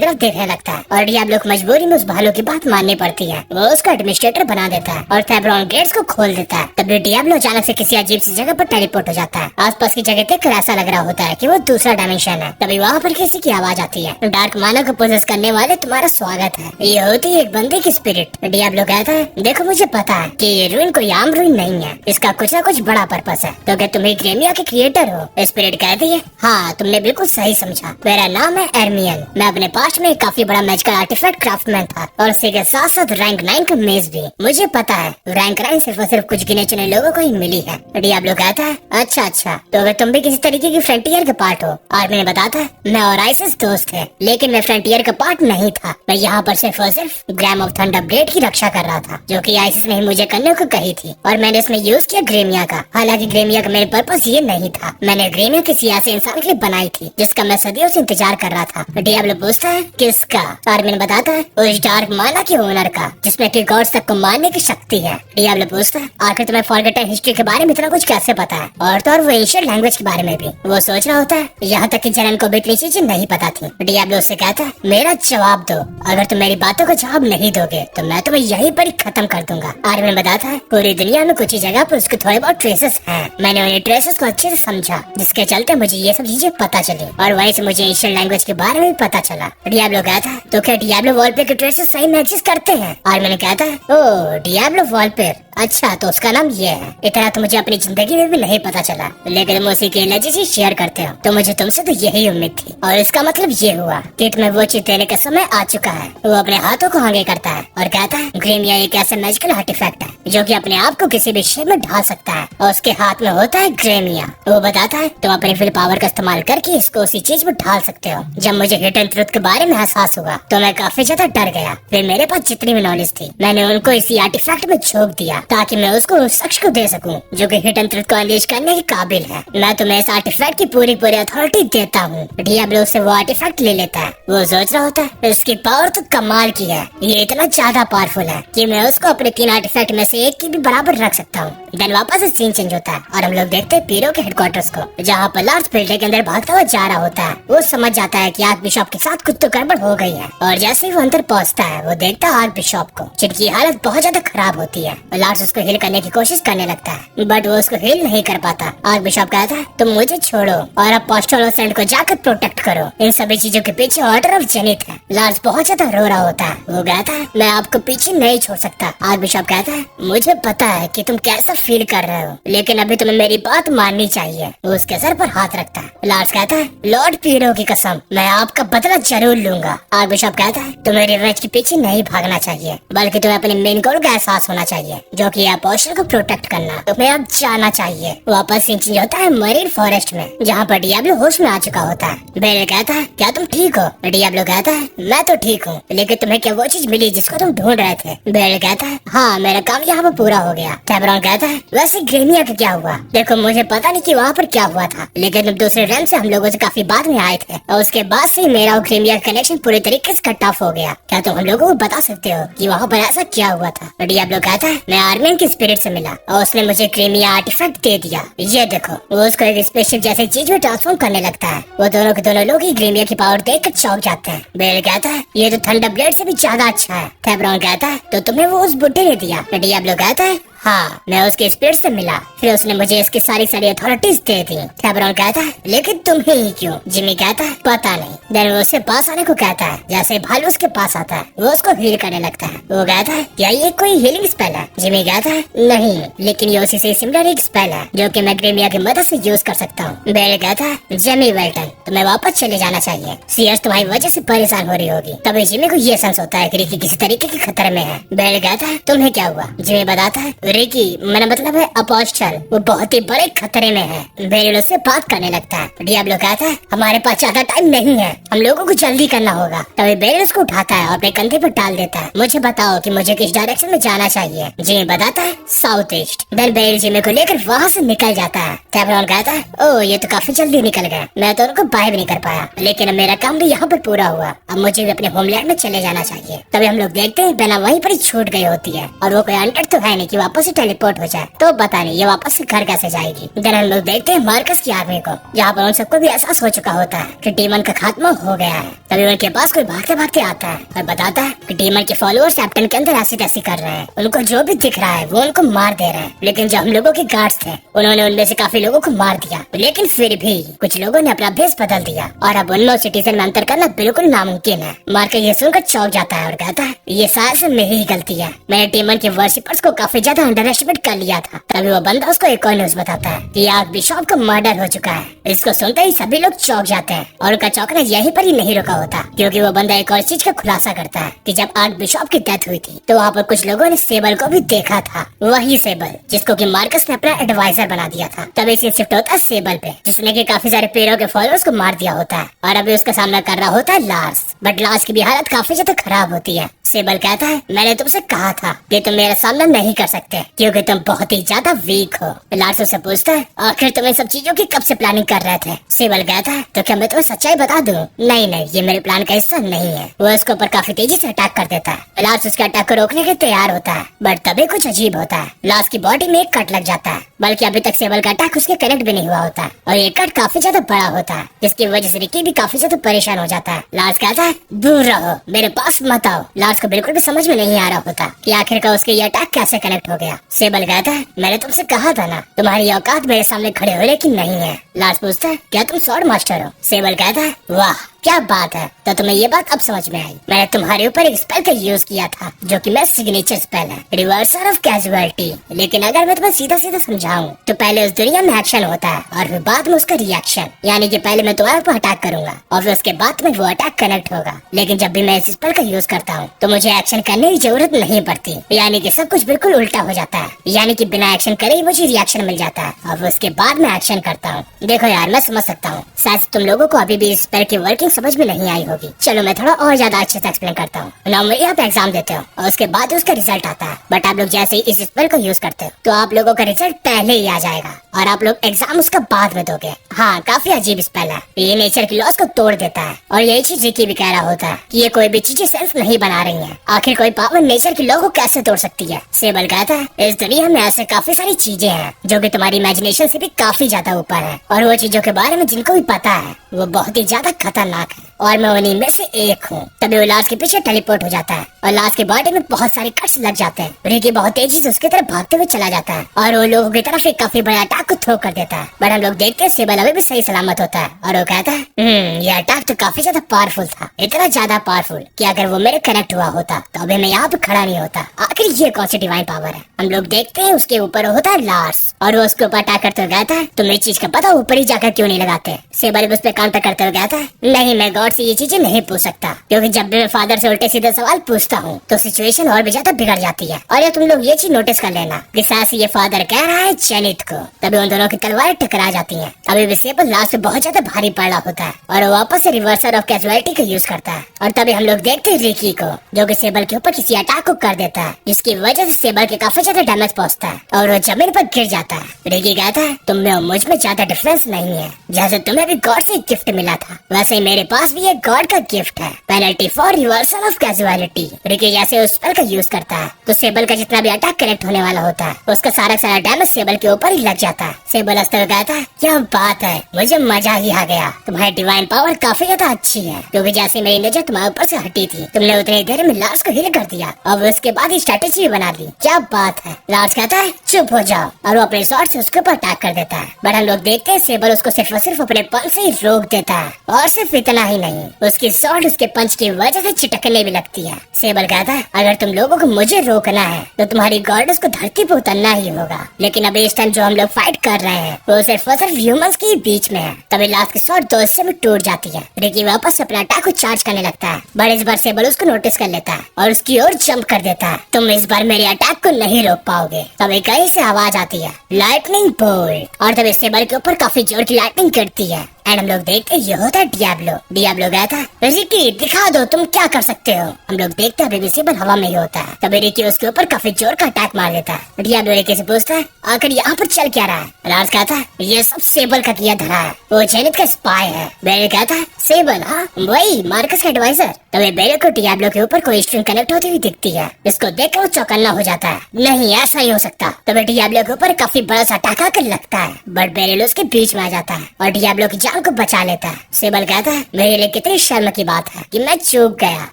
तरफ देखने लगता है और डियाब्लो को मजबूरी में उस भालू की बात माननी पड़ती है। वो उसको एडमिनिस्ट्रेटर बना देता है और थैब्रान गेट्स को खोल देता है। तभी डियाब्लो अचानक से किसी अजीब सी जगह पर टेलीपोर्ट हो जाता है। आसपास की जगह देखकर ऐसा लग रहा होता है कि वो दूसरा डायमेंशन है। तभी वहाँ पर किसी की आवाज आती है डार्क मानव को पोजेस करने वाले तुम्हारा स्वागत है। ये होती है एक बंदे की स्पिरिट। डियाब्लो कहता है देखो मुझे पता है कि ये रूइन कोई आम रूइन नहीं है, इसका कुछ न कुछ बड़ा पर्पस है। तो क्या तुम ही ग्रेमिया के क्रिएटर हो? स्पिरिट कहती है हाँ तुमने बिल्कुल सही समझा। मेरा नाम है एर्मियन। मैं अपने पास्ट में एक काफी बड़ा मैजिकल आर्टिफैक्ट क्राफ्टमैन था और इसी के साथ साथ रैंक 9 का मेज भी। मुझे पता है रैंक 9 सिर्फ और सिर्फ कुछ गिने चुने लोगों को ही मिली है। डियाब्लो कहता है अच्छा तो अगर तुम भी किसी तरीके की फ्रंटियर के पार्ट हो। और मैंने बताता है मैं और आइसिस दोस्त थे लेकिन मैं फ्रंटियर का पार्ट नहीं था। मैं यहाँ पर सिर्फ और सिर्फ ग्राम ऑफ थंडर ब्लेड की रक्षा कर रहा था जो कि आइसिस ने मुझे करने को कही थी और मैंने इसमें यूज किया ग्रेमिया का। हालांकि ग्रेमिया का मेरे पर्पस ये नहीं था। मैंने ग्रेमिया किसी ऐसे इंसान के लिए बनाई थी जिसका मैं सदियों से इंतजार कर रहा था। डियाब्लो पूछता है किसका? और मैंने बताता है उस डार्क माना के ओनर का जिसमें कि गॉड्स तक को मारने की शक्ति है। डियाब्लो पूछता है आखिर तुम्हें फॉरगेटन हिस्ट्री के बारे में इतना कुछ कैसे पता है? और तो और वो एशियन लैंग्वेज के बारे में भी। वो सोच रहा होता है यहाँ तक कि जनन को भी इतनी चीजें नहीं पता थी। डियाब्लो उससे कहता है मेरा जवाब दो। अगर तुम मेरी बातों को जवाब नहीं दोगे तो मैं तुम्हें यहीं पर ही खत्म कर दूंगा। आर्मिन बताता है पूरी दुनिया में कुछ ही जगह पर उसके थोड़े बहुत ट्रेसेस हैं। मैंने उन्हें ट्रेसेस को अच्छे से समझा जिसके चलते मुझे ये सब चीजें पता चली और वहीं से मुझे एशियन लैंग्वेज के बारे में भी पता चला। डियाब्लो कहता है तो क्या डियाब्लो वॉलपेयर के ट्रेसेस सही मैचेस करते हैं? आर्मिन कहता है ओ डियाब्लो वॉलपेयर, अच्छा तो उसका नाम ये है। इतना तो मुझे अपनी जिंदगी में भी नहीं पता चला लेकिन तुम उसी की एनर्जी से शेयर करते हो तो मुझे तुमसे तो यही उम्मीद थी। और इसका मतलब ये हुआ कि तुम्हें वो चीज देने का समय आ चुका है। वो अपने हाथों को आगे करता है और कहता है ग्रेमिया एक ऐसा मैजिकल आर्टिफैक्ट है जो कि अपने आप को किसी भी शेप में ढाल सकता है और उसके हाथ में होता है ग्रेमिया। वो बताता है तुम अपने विल पावर का इस्तेमाल करके इसको उसी चीज में ढाल सकते हो। जब मुझे हिडन ट्रूथ के बारे में एहसास हुआ तो मैं काफी ज्यादा डर गया। फिर मेरे पास जितनी भी नॉलेज थी मैंने उनको इसी आर्टिफैक्ट में झोंक दिया ताकि मैं उसको उस शख्स को दे सकूं जो कि हिडन ट्रूथ को अनलीश करने के काबिल है। मैं तुम्हें इस आर्टिफैक्ट की पूरी अथॉरिटी देता हूँ। डियाब्लो से वो आर्टिफैक्ट ले लेता है। वो सोच रहा होता है उसकी पावर तो कमाल की है, ये इतना ज्यादा पावरफुल है कि मैं उसको अपने 3 आर्टिफैक्ट में से एक की भी बराबर रख सकता हूँ। देन वापस से सीन चेंज होता है और हम लोग देखते हैं पीरो के हेडक्वार्टर्स को, जहाँ पर लार्स बिल्डिंग के अंदर भागता हुआ जा रहा होता है। वो समझ जाता है कि आर्क बिशॉप के साथ कुछ तो गड़बड़ हो गई है और जैसे ही वो अंदर पहुँचता है वो देखता है आर्क बिशॉप को, जिनकी हालत बहुत ज्यादा खराब होती है। लार्स उसको हील करने की कोशिश करने लगता है बट वो उसको हील नहीं कर पाता। आर्क बिशॉप कहता है तुम मुझे छोड़ो और अब पोस्टल और सेंट को जाकर प्रोटेक्ट करो, इन सभी चीजों के पीछे ऑर्डर ऑफ जेनिथ है। लार्स बहुत ज्यादा रो रहा होता है। वो कहता है मैं आपको पीछे नहीं छोड़ सकता। आर्क बिशॉप कहता है मुझे पता है कि तुम कैसा फील कर रहे हो, लेकिन अभी तुम्हें मेरी बात माननी चाहिए। वो उसके सर पर हाथ रखता है। लार्स कहता है लॉर्ड पीरो की कसम मैं आपका बदला जरूर लूंगा। आर्क बिशॉप कहता है तुम्हें रिवेंज के पीछे नहीं भागना चाहिए, बल्कि तुम्हें अपने मेन गोल का एहसास होना चाहिए, जो कि अपोस्टल को प्रोटेक्ट करना। तुम्हें अब जाना चाहिए। वापस सीन चेंज होता है मरीन फॉरेस्ट में, जहाँ पर डियाब्लो होश में आ चुका होता है। बेल कहता है क्या तुम ठीक हो? डियाब्लो कहता है मैं तो ठीक हूँ, लेकिन तुम्हें क्या वो चीज मिली जिसको तुम ढूंढ रहे थे? बेल कहता है हाँ मेरा काम यहाँ पर पूरा हो गया। टेबरॉन कहता है वैसे ग्रेनिया का क्या हुआ? देखो मुझे पता नहीं कि वहाँ पर क्या हुआ था, लेकिन तुम दूसरे रन से हम लोगों से काफी बाद में आए थे और उसके बाद से मेरा और ग्रेनिया का कनेक्शन पूरे तरीके से कट ऑफ हो गया। क्या तुम हम लोगों को बता सकते हो कि वहाँ पर ऐसा क्या हुआ था? डियाब्लो कहता है मैं आर्मियन की स्पिरिट से मिला और उसने मुझे क्रीमिया आर्टिफैक्ट दे दिया। ये देखो। वो उसको एक स्पेशल जैसे चीज में ट्रांसफॉर्म करने लगता है। वो दोनों के दोनों लोग ही ग्रेमिया की पावर देख कर चौंक जाते हैं। बेल कहता है ये तो थंडर ब्लेड से भी ज्यादा अच्छा है। टेबरॉन कहता है तो तुम्हें वो उस बुड्ढे ने दिया? डियाब्लो कहता है हाँ मैं उसके स्पिरिट से मिला, फिर उसने मुझे इसकी सारी अथॉरिटीज दे दी। टेबरॉन कहता है लेकिन तुम्हें ही क्यों? जिमी कहता है पता नहीं। देन वो उसके पास आने को कहता है। जैसे भालू उसके पास आता है वो उसको हील करने लगता है। वो कहता है क्या ये कोई हीलिंग स्पेल है? जिमी कहता है नहीं, लेकिन ये उसी से सिमिलर एक स्पेल है जो कि मैं ग्रेमिया की मदद से यूज कर सकता हूँ। बेल कहता है जेमी वेल्टन तुम्हें वापस चले जाना चाहिए, सीएस तुम्हारी वजह से परेशान हो रही होगी। तभी जिमी को ये सेंस होता है कि रिकी किसी तरीके के खतरे में है। बेल कहता है तुम्हें क्या हुआ? जिमी बताता है रिकी मेरा मतलब है अपोस्टल, वो बहुत ही बड़े खतरे में है। बेरिल उससे बात करने लगता है। डियाब्लो कहता है हमारे पास ज्यादा टाइम नहीं है, हम लोगों को जल्दी करना होगा। तभी बेरिल उसको उठाता है और अपने कंधे पर डाल देता है। मुझे बताओ कि मुझे किस डायरेक्शन में जाना चाहिए? जिमी बताता है south east. Then Beryl Jimmy को लेकर वहाँ से निकल जाता है। टेबरॉन कहता है ओह ये तो काफी जल्दी निकल गए, मैं तो उनको बाय भी नहीं कर पाया, लेकिन अब मेरा काम भी यहाँ पर पूरा हुआ। अब मुझे भी अपने होमलैंड में चले जाना चाहिए। तभी हम लोग देखते हैं बेला वहीं पर ही छूट गई होती है और वो कोई अंडर तो है नहीं कि वापस से टेलीपोर्ट हो जाए। तो पता नहीं ये वापस से घर कैसे जाएगी। देन हम लोग देखते हैं मार्कस की आर्मी को, जहाँ पर उन सबको भी एहसास हो चुका होता है कि डीमन का खात्मा हो गया है। तभी उनके पास कोई भागते भागते आता है और बताता है कि डीमन के फॉलोअर्स कैप्टन के अंदर ऐसी तैसी कर रहे हैं, उनको जो भी दिख रहा है वो उनको मार दे रहे हैं। लेकिन जो हम लोगों के गार्ड्स थे उन्होंने उनमें से काफी लोगों को मार दिया, लेकिन फिर भी कुछ लोगों ने अपना भेष बदल दिया और अब उन सिटीजन में अंतर करना बिल्कुल नामुमकिन है। मार्कस ये सुनकर चौंक जाता है और कहता है ये शायद से मेरी गलती है, मैंने डीमन के वर्शिपर्स को काफी ज्यादा अंडर एस्टिमेट कर लिया था। तभी वो बंदा उसको एक और न्यूज बताता है कि आर्क बिशॉप का मर्डर हो चुका है। इसको सुनते ही सभी लोग चौंक जाते हैं और उनका चौंकना यहीं पर ही नहीं रुका होता, क्योंकि वो बंदा एक और चीज का खुलासा करता है कि जब आर्क बिशॉप की डेथ हुई थी तो वहाँ पर कुछ लोगों ने सेबल को भी देखा था, वही सेबल जिसको कि मार्कस ने अपना एडवाइजर बना दिया था। तभी से शिफ्ट होता है सेबल पे, जिसने कि काफी सारे पेड़ों के फॉलोअर्स को मार दिया होता है और अभी उसका सामना कर रहा होता है लार्स। बट लार्स की भी हालत काफी ज्यादा खराब होती है। सेबल कहता है मैंने तुमसे कहा था कि तुम मेरा सामना नहीं कर सकते क्योंकि तुम बहुत ही ज्यादा वीक हो। लार्स उससे पूछता है आखिर तुम इन सब चीजों की कब से प्लानिंग कर रहे थे? सेबल कहता है तो क्या मैं तुम्हें सच्चाई बता दूं? नहीं ये मेरे प्लान का हिस्सा नहीं है। वो उसके ऊपर काफी तेजी से अटैक कर देता है। लार्स उसके अटैक को रोकने के तैयार होता है, बट तभी कुछ अजीब होता है। लार्स की बॉडी में एक कट लग जाता है, बल्कि अभी तक सेबल का अटैक उसके कनेक्ट भी नहीं हुआ होता है और ये कट काफी ज्यादा बड़ा होता है, जिसकी वजह से रिकी भी काफी ज्यादा परेशान हो जाता है। लार्स कहता है दूर रहो, मेरे पास मत आओ। लार्स को बिल्कुल भी समझ में नहीं आ रहा होता कि आखिरकार उसके ये अटैक कैसे कनेक्ट हो गया। सेबल कहता है मैंने तुमसे कहा था ना तुम्हारी औकात मेरे सामने खड़े होने की नहीं है। लार्स पूछता है क्या तुम स्वॉर्ड मास्टर हो? सेबल कहता है वाह क्या बात है, तो तुम्हें ये बात अब समझ में आई। मैंने तुम्हारे ऊपर एक स्पेल का यूज किया था जो कि मेरा सिग्नेचर स्पेल है, रिवर्सल ऑफ कैजुअलिटी। लेकिन अगर मैं तुम्हें सीधा सीधा समझाऊं तो पहले उस दुनिया में एक्शन होता है और फिर बाद में उसका रिएक्शन, यानी कि पहले मैं तुम्हारे ऊपर अटैक करूंगा और फिर उसके बाद तुम्हें वो अटैक कनेक्ट होगा। लेकिन जब भी मैं इस स्पेल का यूज करता हूँ तो मुझे एक्शन करने की जरूरत नहीं पड़ती, यानी कि सब कुछ बिल्कुल उल्टा हो जाता है, यानी कि बिना एक्शन करे ही मुझे रिएक्शन मिल जाता है और उसके बाद मैं एक्शन करता हूँ। देखो यार मैं समझ सकता हूँ शायद तुम लोगों को अभी भी इस स्पेल की वर्किंग समझ में नहीं आई होगी। चलो मैं थोड़ा और ज्यादा अच्छे से एक्सप्लेन करता हूँ। नॉर्मली आप एग्जाम देते हो और उसके बाद उसका रिजल्ट आता है, बट आप लोग जैसे ही इस स्पेल को यूज करते हो तो आप लोगों का रिजल्ट पहले ही आ जाएगा और आप लोग एग्जाम उसका बाद में दोगे। हाँ, काफी अजीब स्पेल है। ये नेचर की लॉस को तोड़ देता है और यही चीज रिकी भी कह रहा होता है कि ये कोई भी चीजें सेंस नहीं बना रही है। आखिर कोई पावर नेचर की लॉ को कैसे तोड़ सकती है? सेबल कहता है इस दुनिया में ऐसे काफी सारी चीजें हैं जो कि तुम्हारी इमेजिनेशन से भी काफी ज्यादा ऊपर है, और वो चीजों के बारे में जिनको भी पता है वो बहुत ही ज्यादा खतरनाक है, और मैं उन्हीं में से एक हूँ। तभी वो लाश के पीछे टेलीपोर्ट हो जाता है और लाश के बॉडी में बहुत सारे कट्स लग जाते हैं। रिकी बहुत तेजी से उसकी तरफ भागते हुए चला जाता है और वो लोगों की तरफ एक काफी बड़ा अटैक को थ्रो कर देता है। बट हम लोग देखते हैं सेबल अभी भी सही सलामत होता है और वो कहता है ये अटैक तो काफी ज्यादा पावरफुल था, इतना ज्यादा पावरफुल कि अगर वो मेरे कनेक्ट हुआ होता तो अभी मैं यहाँ पे खड़ा नहीं होता। आखिर ये कौन सी डिवाइन पावर है? हम लोग देखते हैं उसके ऊपर होता है लार्स और वो उसके ऊपर अटैक करते हुए कहता है तुम्हें चीज का पता ऊपर ही जाकर क्यों नहीं लगाते? सेबल भी उस पर काउंटर करते हुए कहता है नहीं, मैं गॉड से ये चीजें नहीं पूछ सकता, क्योंकि जब भी मैं फादर से उल्टे सीधे सवाल पूछता हूँ तो सिचुएशन और भी ज्यादा बिगड़ जाती है। और ये तुम लोग ये चीज नोटिस कर लेना कि सास ये फादर कह रहा है जेनिथ को। तभी उन दोनों की तलवारें टकरा जाती हैं। अभी भी सेबल लास्ट में बहुत ज्यादा भारी पड़ रहा होता है और वो वापस से रिवर्सल ऑफ कैजुअलिटी का यूज करता है। और तभी हम लोग देखते हैं रिकी को जो कि सेबल के ऊपर किसी अटैक को कर देता है, जिसकी वजह से सेबल के काफी ज्यादा डैमेज पहुंचता है और वो जमीन पर गिर जाता है। रिकी कहता है तुम में और मुझ में ज्यादा डिफरेंस नहीं है, जैसे तुम्हें भी गॉड से गिफ्ट मिला था वैसे ही मेरे पास भी एक गॉड का गिफ्ट है, penalty for reversal of casualty. Ricky जैसे उस स्पेल का यूज करता है तो सेबल का जितना भी अटैक कनेक्ट होने वाला होता है उसका सारा डैमेज सेबल के ऊपर ही लग जाता है। सेबल हंसते हुए कहता है क्या बात है, मुझे मजा ही आ गया, तुम्हारी डिवाइन पावर काफी ज्यादा अच्छी है, क्योंकि जैसे मेरी नजर तुम्हारे ऊपर से हटी थी तुमने उतनी देर में लार्स को हिल कर दिया और उसके बाद ही स्ट्रेटेजी बना ली। क्या बात है? लार्स कहता है चुप हो जाओ और वो अपने शॉट से उसके ऊपर अटैक कर देता है। बट हम लोग देखते हैं सेबल उसको सिर्फ और सिर्फ अपने पंच से ही रोक देता है, और सिर्फ इतना ही नहीं, उसकी शॉट उसके पंच की वजह से चिटकने भी लगती है। सेबल कहता है अगर तुम लोगों को मुझे रोकना है तो तुम्हारी गॉडेस को धरती पर उतरना ही होगा, लेकिन अभी इस टाइम जो हम लोग फाइट कर रहे हैं वो सिर्फ और सिर्फ ह्यूमंस के बीच में है। तभी लास्ट की शॉट दो हिस्से में टूट जाती है। रिकी वापस अपना अटैक को चार्ज करने लगता है, बट इस बार सेबल उसको नोटिस कर लेता है और उसकी ओर जंप कर देता है। तुम इस बार मेरे अटैक को नहीं रोक पाओगे। तभी कहीं से आवाज आती है लाइटनिंग बोल्ट, और तभी सेबल के ऊपर काफी जोर की लाइटनिंग गिरती है। एंड हम लोग देखते हैं ये होता है डियाब्लो। डियाब्लो कहता है रिकी दिखा दो तुम क्या कर सकते हो। हम लोग देखते हैं अभी सेबल हवा में ही होता है। तभी रिकी उसके ऊपर काफी जोर का अटैक मार देता है। डियाब्लो रिकी से पूछता है आखिर यहाँ पर चल क्या रहा है? लार्स कहता है ये सब सेबल का किया धरा है, वो जेनिथ का स्पाई है। बेरिल कहता है सेबल? हाँ वही, मार्कस का एडवाइजर। तभी बेरिल को डियाब्लो के ऊपर कोई स्ट्रिंग कनेक्ट होती हुई दिखती है, जिसको देख कर वो चौकन्ना हो जाता है। नहीं ऐसा ही हो सकता। तभी डियाब्लो के ऊपर काफी बड़ा सा अटैक आकर लगता है, बट बेरिल उसके बीच में आ जाता है और डियाब्लो की जान को बचा लेता है। सेबल कहता है मेरे लिए कितनी शर्म की बात है कि मैं चूक गया,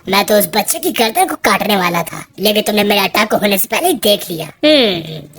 मैं तो उस बच्चे की गर्दन को काटने वाला था, लेकिन तुमने मेरे अटैक को होने से पहले ही देख लिया।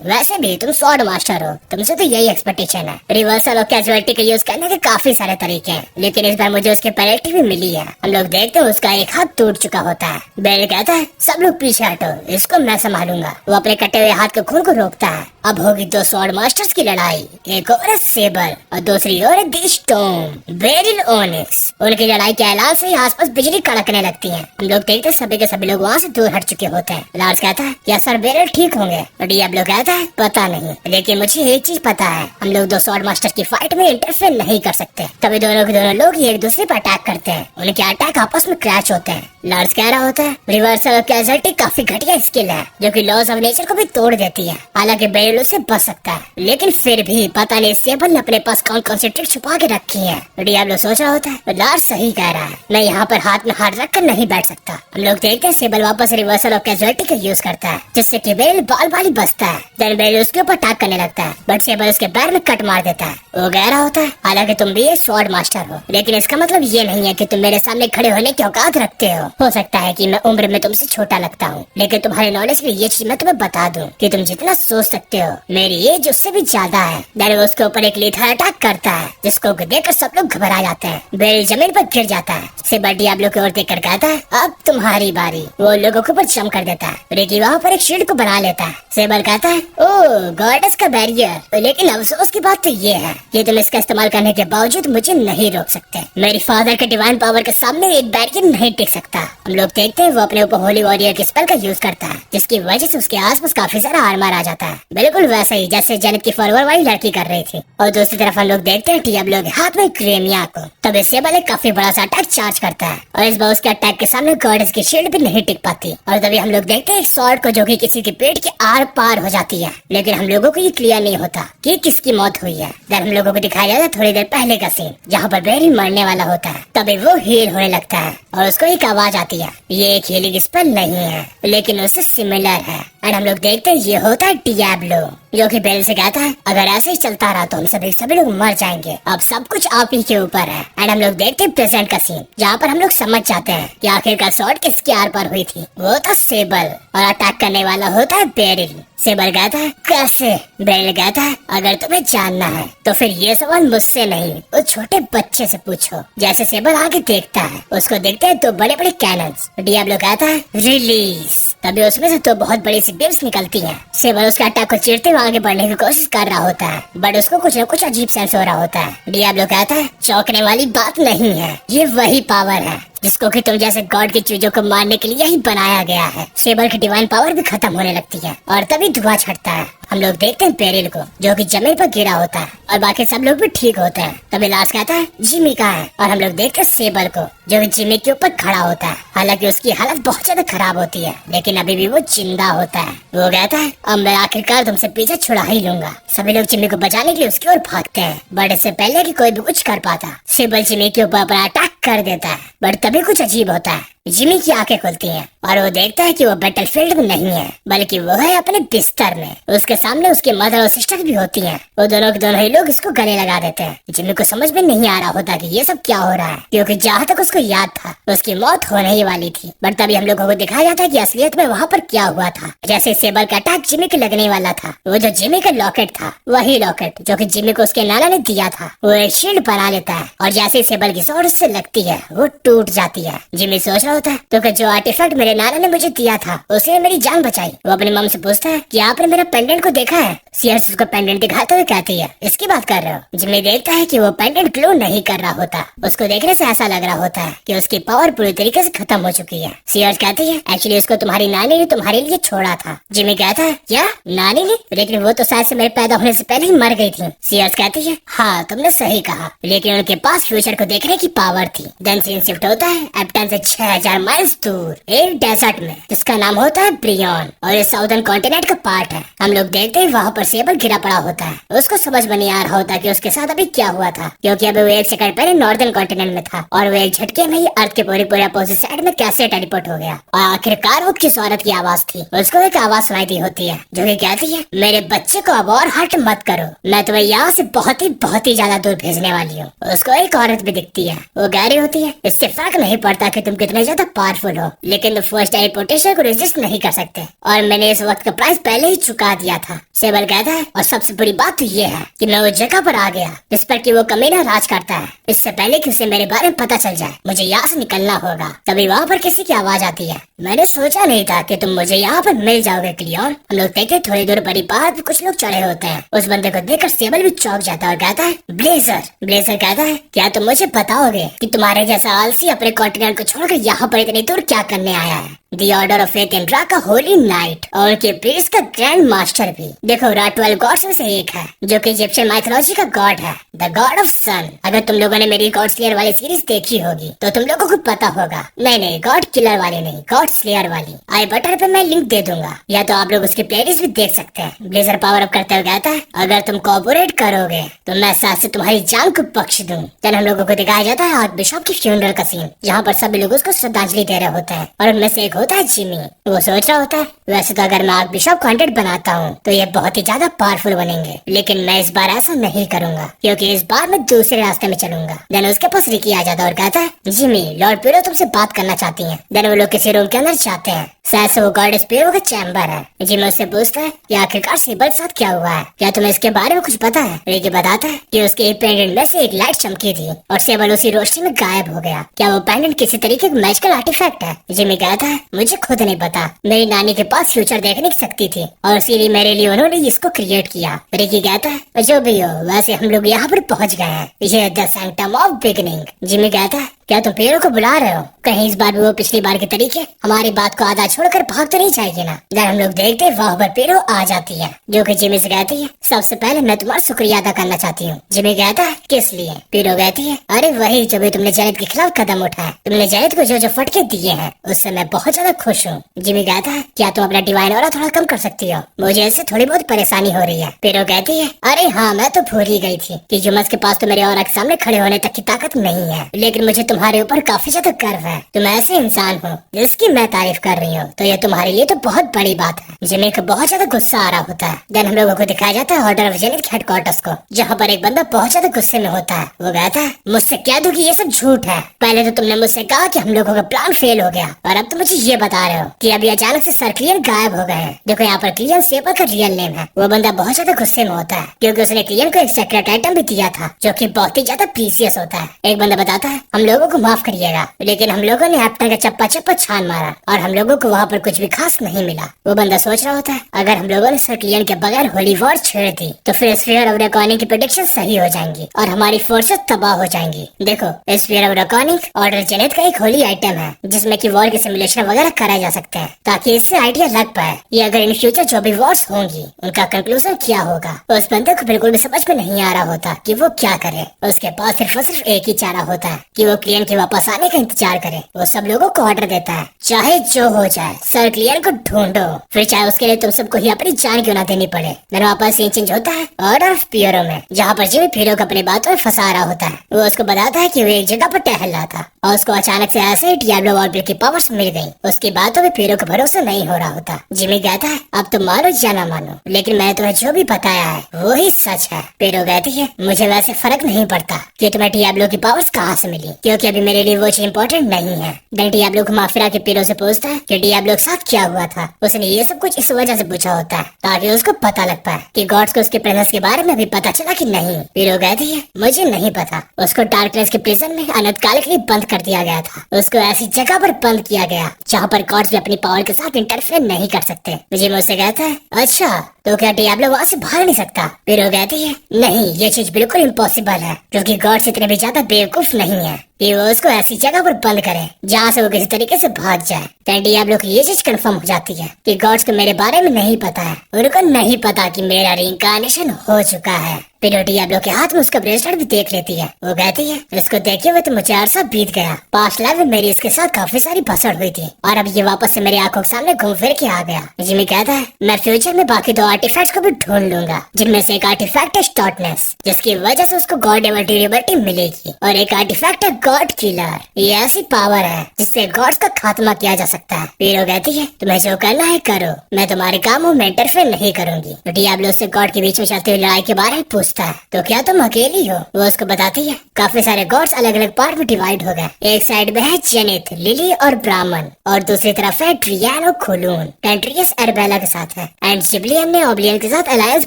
वैसे भी तुम स्वॉर्ड मास्टर हो, तुमसे तो यही एक्सपेक्टेशन है। रिवर्सल और कैजुअलिटी का यूज करने के काफी सारे तरीके हैं, लेकिन इस बार मुझे उसके पेनल्टी भी मिली है। हम लोग देखते हैं उसका एक हाथ टूट चुका होता है। बेरिल कहता है सब लोग पीछे हटो, इसको मैं संभालूंगा। वो अपने कटे हुए हाथ के खून को रोकता है। अब होगी दो स्वॉर्ड मास्टर्स की लड़ाई, एक और है सेबल और दूसरी ओर है दी स्टॉर्म बेरिल ओनिक्स। उनकी लड़ाई के ऐलान से ही आसपास बिजली कड़कने लगती है। हम लोग देखते हैं सभी के सभी लोग वहाँ से दूर हट चुके होते हैं। लार्स कहता है क्या सर बेरिल ठीक होंगे? और डियाब्लो कहता है पता नहीं, लेकिन मुझे एक चीज पता है, हम लोग दो स्वॉर्ड मास्टर की फाइट में इंटरफेयर नहीं कर सकते। तभी दोनों के दोनों लोग एक दूसरे पर अटैक करते हैं, उनके अटैक आपस में क्रैश होते हैं। लार्स कह रहा होता है रिवर्सल ऑफ कैजुअलिटी काफी घटिया स्किल है जो कि लॉज ऑफ नेचर को भी तोड़ देती है। हालांकि बेरिल उससे बच सकता है, लेकिन फिर भी पता नहीं सेबल ने अपने पास कौन कौन सी ट्रिक छुपा के रखी है। डियाब्लो सोच रहा होता है लार्स सही कह रहा है, मैं यहाँ पर हाथ में हाथ रख कर नहीं बैठ सकता। हम लोग देखते हैं सेबल वापस रिवर्सल ऑफ कैजुअलिटी का यूज करता है, जिससे कि बेरिल बाल बाल ही बचता है। देन बेरिल उसके ऊपर अटैक करने लगता है, बट सेबल उसके पैर में कट मार देता है। वो कह रहा होता है हालांकि तुम भी एक स्वॉर्ड मास्टर हो, लेकिन इसका मतलब ये नहीं है कि तुम मेरे सामने खड़े होने की औकात रखते हो सकता है कि मैं उम्र में तुमसे छोटा लगता हूँ, लेकिन तुम्हारे नॉलेज के लिए ये चीज मैं तुम्हें बता दूं कि तुम जितना सोच सकते हो मेरी एज उससे भी ज्यादा है। देन वो उसके ऊपर एक लीथर अटैक करता है, जिसको देखकर सब लोग घबरा जाते हैं। बेरिल जमीन पर गिर जाता है। सेबल डियाब्लो की ओर देखकर कहता है अब तुम्हारी बारी। वो लोगों के ऊपर जंप कर देता है। रिकी वहाँ पर एक शील्ड को बना लेता है। सेबल कहता है ओह गॉडेस का बैरियर, लेकिन अफसोस की बात तो ये है कि तुम इसका इस्तेमाल करने के बावजूद मुझे नहीं रोक सकते। मेरी फादर के डिवाइन पावर के सामने एक बैरियर नहीं टिक सकता। हम लोग देखते हैं वो अपने ऊपर होली वॉरियर के स्पेल का यूज करता है, जिसकी वजह से उसके आसपास काफी सारा आर्मर आ जाता है। बिल्कुल वैसे ही जैसे जेनिथ की फॉलोअर वाली लड़की कर रही थी। और दूसरी तरफ हम लोग देखते हैं डियाब्लो के हाथ में क्रेमिया को। तब सेबल एक काफी बड़ा सा अटैक चार्ज करता है और इस बार उसके अटैक के सामने गॉडेस की शील्ड भी नहीं टिक पाती। और तभी हम लोग देखते हैं एक स्वॉर्ड को जो कि किसी के पेट के आर पार हो जाती है, लेकिन हम लोगों को ये क्लियर नहीं होता कि किसकी मौत हुई है। देन हम लोगों को दिखाया जाता है थोड़ी देर पहले का सीन जहाँ पर बेरिल मरने वाला होता है। तभी वो हील होने लगता है और उसको एक आवाज आती है, ये एक हीलिंग स्पेल नहीं है लेकिन उससे सिमिलर है। एंड हम लोग देखते हैं ये होता है डियाब्लो, जो कि बेरिल से कहता है अगर ऐसे ही चलता रहा तो हम सभी लोग मर जाएंगे, अब सब कुछ आप ही के ऊपर है। एंड हम लोग देखते हैं प्रेजेंट का सीन जहाँ पर हम लोग समझ जाते हैं कि आखिरकार शॉट किसके आर पार हुई थी। वो था सेबल और अटैक करने वाला होता है बेरिल। सेबल कहता है कैसे? बेरिल कहता है अगर तुम्हें जानना है तो फिर ये सवाल मुझसे नहीं उस छोटे बच्चे से पूछो। जैसे सेबल आगे देखता है उसको देखते हैं दो बड़े बड़े कैनन्स। डियाब्लो कहता है रिलीज। तभी उसमें से दो बहुत बड़ी सी बीम्स निकलती हैं। सेबल उसके अटैक को चीरते हुए आगे बढ़ने की कोशिश कर रहा होता है बट उसको कुछ न कुछ अजीब सेंस हो रहा होता है। डियाब्लो कहता है चौंकने वाली बात नहीं है, ये वही पावर है जिसको कि तुम जैसे गॉड की चीजों को मारने के लिए ही बनाया गया है। सेबल की डिवाइन पावर भी खत्म होने लगती है और तभी धुआं छटता है। हम लोग देखते हैं बेरिल को जो कि जमीन पर गिरा होता है और बाकी सब लोग भी ठीक होते हैं। तभी लास्ट कहता है जिमी कहाँ है और हम लोग देखते हैं सेबल को जो कि जिमी के ऊपर खड़ा होता है। हालांकि उसकी हालत बहुत ज्यादा खराब होती है लेकिन अभी भी वो जिंदा होता है। वो कहता है अब मैं आखिरकार तुमसे पीछे छुड़ा ही लूंगा। सभी लोग जिमी को बचाने के लिए उसकी ओर भागते हैं बट इससे पहले कि कोई भी कुछ कर पाता सेबल जिमी के ऊपर अपना अटैक कर देता है। बट तभी कुछ अजीब होता है, जिमी की आंखें खुलती हैं और वो देखता है कि वो बैटलफील्ड में नहीं है बल्कि वो है अपने बिस्तर में। उसके सामने उसके मदर और सिस्टर भी होती हैं। वो दोनों के दोनों ही लोग इसको गले लगा देते हैं। जिमी को समझ में नहीं आ रहा होता कि ये सब क्या हो रहा है क्योंकि जहाँ तक उसको याद था उसकी मौत होने ही वाली थी। बट तभी हम लोगों को दिखाया जाता है कि असलियत में वहाँ पर क्या हुआ था। जैसे सेबल का अटैक जिमी के लगने वाला था, वो जो जिमी का लॉकेट था वही लॉकेट जो कि जिमी को उसके नाना ने दिया था वो एक शील्ड बना लेता है और जैसे सेबल की स्वॉर्ड उससे लगती है वो टूट जाती है। जिमी सोच रहा होता है तो जो आर्टिफैक्ट मेरे नाना ने मुझे दिया था उसने मेरी जान बचाई। वो अपनी मम से पूछता है कि आपने मेरा पेंडेंट को देखा है? सीयर्स उसको पेंडेंट दिखाते हुए कहती है इसकी बात कर रहे हो? जिमी देखता है कि वो पेंडेंट ग्लो नहीं कर रहा होता। उसको देखने से ऐसा लग रहा होता है कि उसकी पावर पूरी तरीके से खत्म हो चुकी है। सीयर्स कहती है एक्चुअली उसको तुम्हारी नानी ने तुम्हारे लिए छोड़ा था। जिमी कहता है क्या नानी ने? लेकिन वो तो शायद से मेरे पैदा होने से पहले ही मर गई थी। सीयर्स कहती है हाँ तुमने सही कहा, लेकिन उनके पास फ्यूचर को देखने की पावर थी। देन सीन शिफ्ट होता है एप्टन से 6000 माइल्स दूर एक डेजर्ट में जिसका नाम होता है ब्रियन और ये साउदर्न कॉन्टिनेंट का पार्ट है। हम लोग देखते हैं वहाँ पर सेबल गिरा पड़ा होता है। उसको समझ में नहीं आ रहा होता कि उसके साथ अभी क्या हुआ था क्योंकि अभी वो 1 सेकंड पहले नॉर्दर्न कॉन्टिनेंट में था और वो एक झटके में ही अर्थ के पूरे अपोजिट साइड में कैसे टेलीपोर्ट हो गया। और आखिरकार वो किस औरत की आवाज थी? उसको एक आवाज सुनाई दी होती है जो कि कहती है मेरे बच्चे को अब और हर्ट मत करो, मैं तुम्हें यहाँ से बहुत ही ज्यादा दूर भेजने वाली हूँ। उसको एक औरत भी दिखती है, वो गहरी होती है इससे फर्क नहीं पड़ता कि तुम कितने ज्यादा पावरफुल हो लेकिन तुम फर्स्ट टेलीपोर्टेशन को रेजिस्ट नहीं कर सकते और मैंने इस वक्त का प्राइस पहले ही चुका दिया था। सेबल कहता है और सबसे बड़ी बात तो ये है कि मैं उस जगह पर आ गया जिस पर कि वो कमीना राज करता है। इससे पहले कि उसे मेरे बारे में पता चल जाए मुझे यहाँ से निकलना होगा। तभी वहाँ पर किसी की आवाज आती है, मैंने सोचा नहीं था कि तुम मुझे यहाँ पर मिल जाओगे क्लियन। हम लोग देखते थोड़ी दूर बड़ी पहाड़ पे कुछ लोग चढ़े होते हैं। उस बंदे को देखकर सेबल भी चौंक जाता है और कहता है ब्लेजर। ब्लेजर कहता है क्या तुम मुझे बताओगे कि तुम्हारे जैसा आलसी अपने कॉन्टिनेंट को छोड़कर यहाँ पर इतनी दूर क्या करने आया है? दी ऑर्डर ऑफ फेथ एंड रा का होली नाइट और के प्रीस्ट का ग्रैंड मास्टर भी। देखो रा 12 गॉड्स में से एक है जो कि इजिप्शियन माइथोलॉजी का गॉड है, द गॉड ऑफ सन। अगर तुम लोगों ने मेरी गॉड स्लेयर वाली सीरीज देखी होगी तो तुम लोगों को पता होगा। नहीं गॉड किलर वाली नहीं, गॉड स्लेयर वाली। आई बटन पे मैं लिंक दे दूंगा या तो आप लोग उसकी प्लेलिस्ट भी देख सकते हैं। ब्लेजर पावर अप करते हुए कहता है अगर तुम कोऑपरेट करोगे तो मैं साथ से तुम्हारी जान को बख्श दूं। देन हम लोगों को दिखाया जाता है आर्क बिशप की फ्यूनरल का सीन जहाँ पर सभी लोग उसको श्रद्धांजलि दे रहे होते हैं और उनमें से एक होता है जिमी। वो सोच रहा होता है वैसे तो अगर मैं आर्क बिशप कॉन्टेंट बनाता हूँ तो ये बहुत ही ज्यादा पावरफुल बनेंगे लेकिन मैं इस बार ऐसा नहीं करूंगा क्योंकि इस बार मैं दूसरे रास्ते में चलूंगा। देन उसके पास रिकी आ जाता है और कहता है जिमी लॉर्ड पीरो तुमसे बात करना चाहती है। देन वो लोग किसी रूम के अंदर जाते हैं, शायद से वो गॉडेस पीरो का चैम्बर है। जिमी उससे पूछता है कि आखिरकार सेबल के साथ क्या हुआ है, क्या तुम्हें इसके बारे में कुछ पता है? रिकी बताता है कि उसके पेंडेंट में से एक लाइट चमकी थी और सेबल उसी रोशनी में गायब हो गया। क्या वो पेंडेंट किसी तरीके का मैजिकल आर्टिफैक्ट है? जिमी कहता है मुझे खुद नहीं पता, मेरी नानी के पास फ्यूचर देखने की शक्ति थी और इसीलिए मेरे लिए उन्होंने इसको क्रिएट किया। रिकी कहता है जो भी हो वैसे हम लोग यहाँ पर पहुँच गए हैं, ये the sanctum of beginning. Jimmy कहता है क्या तुम पेड़ों को बुला रहे हो? कहीं इस बार भी वो पिछली बार के तरीके हमारी बात को आधा छोड़कर भाग तो नहीं जाएगी ना? जब हम लोग देखते वहाँ पर पेड़ों आ जाती है, जो कि जिमी से कहती है सबसे पहले मैं तुम्हारा शुक्रिया अदा करना चाहती हूँ। जिमी कहता है किस लिए? पेड़ों कहती है अरे वही जो भी तुमने जैनिथ के खिलाफ कदम उठाया, तुमने जैनिथ को जो जो फटके दिए हैं उससे मैं बहुत ज्यादा खुश हूँ। जिमी कहता है क्या तुम अपना डिवाइन ऑरा थोड़ा कम कर सकती हो? मुझे इससे थोड़ी बहुत परेशानी हो रही है। पेड़ों कहती है अरे हाँ मैं तो भूल ही गई थी कि जुमस के पास तो मेरे ऑरा के सामने खड़े होने तक की ताकत नहीं है, लेकिन मुझे तुम्हारे ऊपर काफी ज्यादा गर्व है। तुम ऐसे इंसान हो जिसकी मैं तारीफ कर रही हूँ, तो ये तुम्हारे लिए तो बहुत बड़ी बात है। जिमी को बहुत ज्यादा गुस्सा आ रहा होता है। देन हम लोगों को दिखाया जाता है ऑर्डर ऑफ जेनिथ के हेडक्वार्टर्स को, जहाँ पर एक बंदा बहुत ज्यादा गुस्से में होता है। वो कहता है मुझसे कह दो कि ये सब झूठ है। पहले तो तुमने मुझसे कहा कि हम लोगों का प्लान फेल हो गया, और अब तो मुझे ये बता रहे हो कि अभी अचानक से सर क्लियन गायब हो गए हैं। देखो यहाँ पर क्लियन सेपर का रियल नेम है। वो बंदा बहुत ज्यादा गुस्से में होता है क्योंकि उसने क्लियन को एक सेक्रेट आइटम भी दिया था जो कि बहुत ही ज्यादा प्रीसियस होता है। एक बंदा बताता है हम लोगों को माफ करिएगा, लेकिन हम लोगों ने एप्टर का चप्पा चप्पा छान मारा और हम लोगों को वहाँ पर कुछ भी खास नहीं मिला। वो बंदा सोच रहा होता है अगर हम लोगों ने सर क्लियन के बगैर होली वॉर छेड़ दी तो फिर स्फीयर ऑफ रेकॉर्डिंग की प्रेडिक्शन सही हो जाएंगी और हमारी फोर्सेस तबाह हो जाएंगी। देखो sphere of recording order zenith का एक होली आइटम है जिसमें कि वॉर के सिमुलेशन वगैरह कराए जा सकते हैं, ताकि इससे आइडिया लग पाए ये अगर इन फ्यूचर जो भी वॉर्स होंगी उनका कंक्लूजन क्या होगा। उस बंदे को बिल्कुल भी समझ में नहीं आ रहा होता कि वो क्या करे। उसके पास सिर्फ और सिर्फ एक ही चारा होता है कि वो क्लियन के वापस आने का इंतजार करे। वो सब लोगों को ऑर्डर देता है चाहे जो हो जाए सर क्लियन को ढूंढो, फिर चाहे उसके लिए तुम सबको ही अपनी जान क्यों ना देनी पड़े। फिर वापस सीन चेंज होता है ऑर्डर ऑफ पियरो में, जहाँ पर जिमी पियरो को अपनी बातों में फंसा रहा होता है। वो उसको बताता है कि वो एक जगह पर टहल रहा था और उसको अचानक से ऐसे ही डियाब्लो वॉलपेपर की पावर्स मिल गई। उसकी बातों में पियरो को भरोसा नहीं हो रहा होता। जिमी कहता है अब तो मानो या ना मानो, लेकिन मैंने तुम्हें जो भी बताया है वो ही सच है। पियरो कहती है मुझे वैसे फर्क नहीं पड़ता कि तुम्हें डियाब्लो की पावर्स कहाँ से मिली, क्योंकि अभी मेरे लिए वो चीज इम्पोर्टेंट नहीं है। देन डियाब्लो घुमा फिरा के पियरो से पूछता है कि डियाब्लो के साथ क्या हुआ था। उसने ये सब कुछ इस वजह से पूछा होता है ताकि उसको पता लग पाए कि गॉड्स को उसके प्रेजेंस के बारे में भी पता चला कि नहीं। पियरो कहती है मुझे नहीं पता। उसको डार्कनेस के प्रिजन में अनंतकाल के लिए बंद कर दिया गया था। उसको ऐसी जगह पर बंद किया गया जहाँ पर गॉड्स भी अपनी पावर के साथ इंटरफेयर नहीं कर सकते। मुझे मुझसे कहता है अच्छा तो क्या डियाब्लो वहाँ से भाग नहीं सकता? पियरो कहती है नहीं ये चीज बिल्कुल इम्पॉसिबल है, क्योंकि गॉड्स इतने भी ज्यादा बेवकूफ नहीं है कि वो उसको ऐसी जगह पर बंद करे जहाँ से वो किसी तरीके से भाग जाए। तो डियाब्लो की ये चीज कंफर्म हो जाती है कि गॉड्स को मेरे बारे में नहीं पता है, उनको नहीं पता कि मेरा रिइंकार्नेशन हो चुका है। पियरो डियाब्लो के हाथ में उसका ब्रेसलेट भी देख लेती है। वो कहती है इसको देखे हुए तो मुझे अरसा बीत गया। पास्ट लाइफ में मेरी इसके साथ काफी सारी भसड़ हुई थी और अब ये वापस से मेरी आंखों के सामने घूम फिर के आ गया। जिमी कहता है मैं फ्यूचर में बाकी 2 आर्टिफैक्ट्स को भी ढूंढ लूंगा, जिनमें से एक आर्टिफैक्ट है स्टॉटनेस, जिसकी वजह से उसको गॉड लेवल ड्यूरेबिलिटी मिलेगी, और एक आर्टिफैक्ट है गॉड किलर। ये ऐसी पावर है जिससे गॉड्स का खात्मा किया जा सकता है। पियरो कहती है तुम्हें जो करना है करो, मैं तुम्हारे कामों में इंटरफेयर नहीं करूंगी। तो डियाब्लो से गॉड के बीच में चलती हुई लड़ाई के बारे में पूछता है तो क्या तुम अकेली हो? वो उसको बताती है काफी सारे गॉड्स अलग अलग पार्ट में डिवाइड हो गए। एक साइड में है जेनिथ, लिली और ब्राह्मण, और दूसरी तरफ है ट्रियान और खुलून। टेंट्रियस एरबेला के साथ है एंड जिब्लियन ने ओब्लियन के साथ अलायंस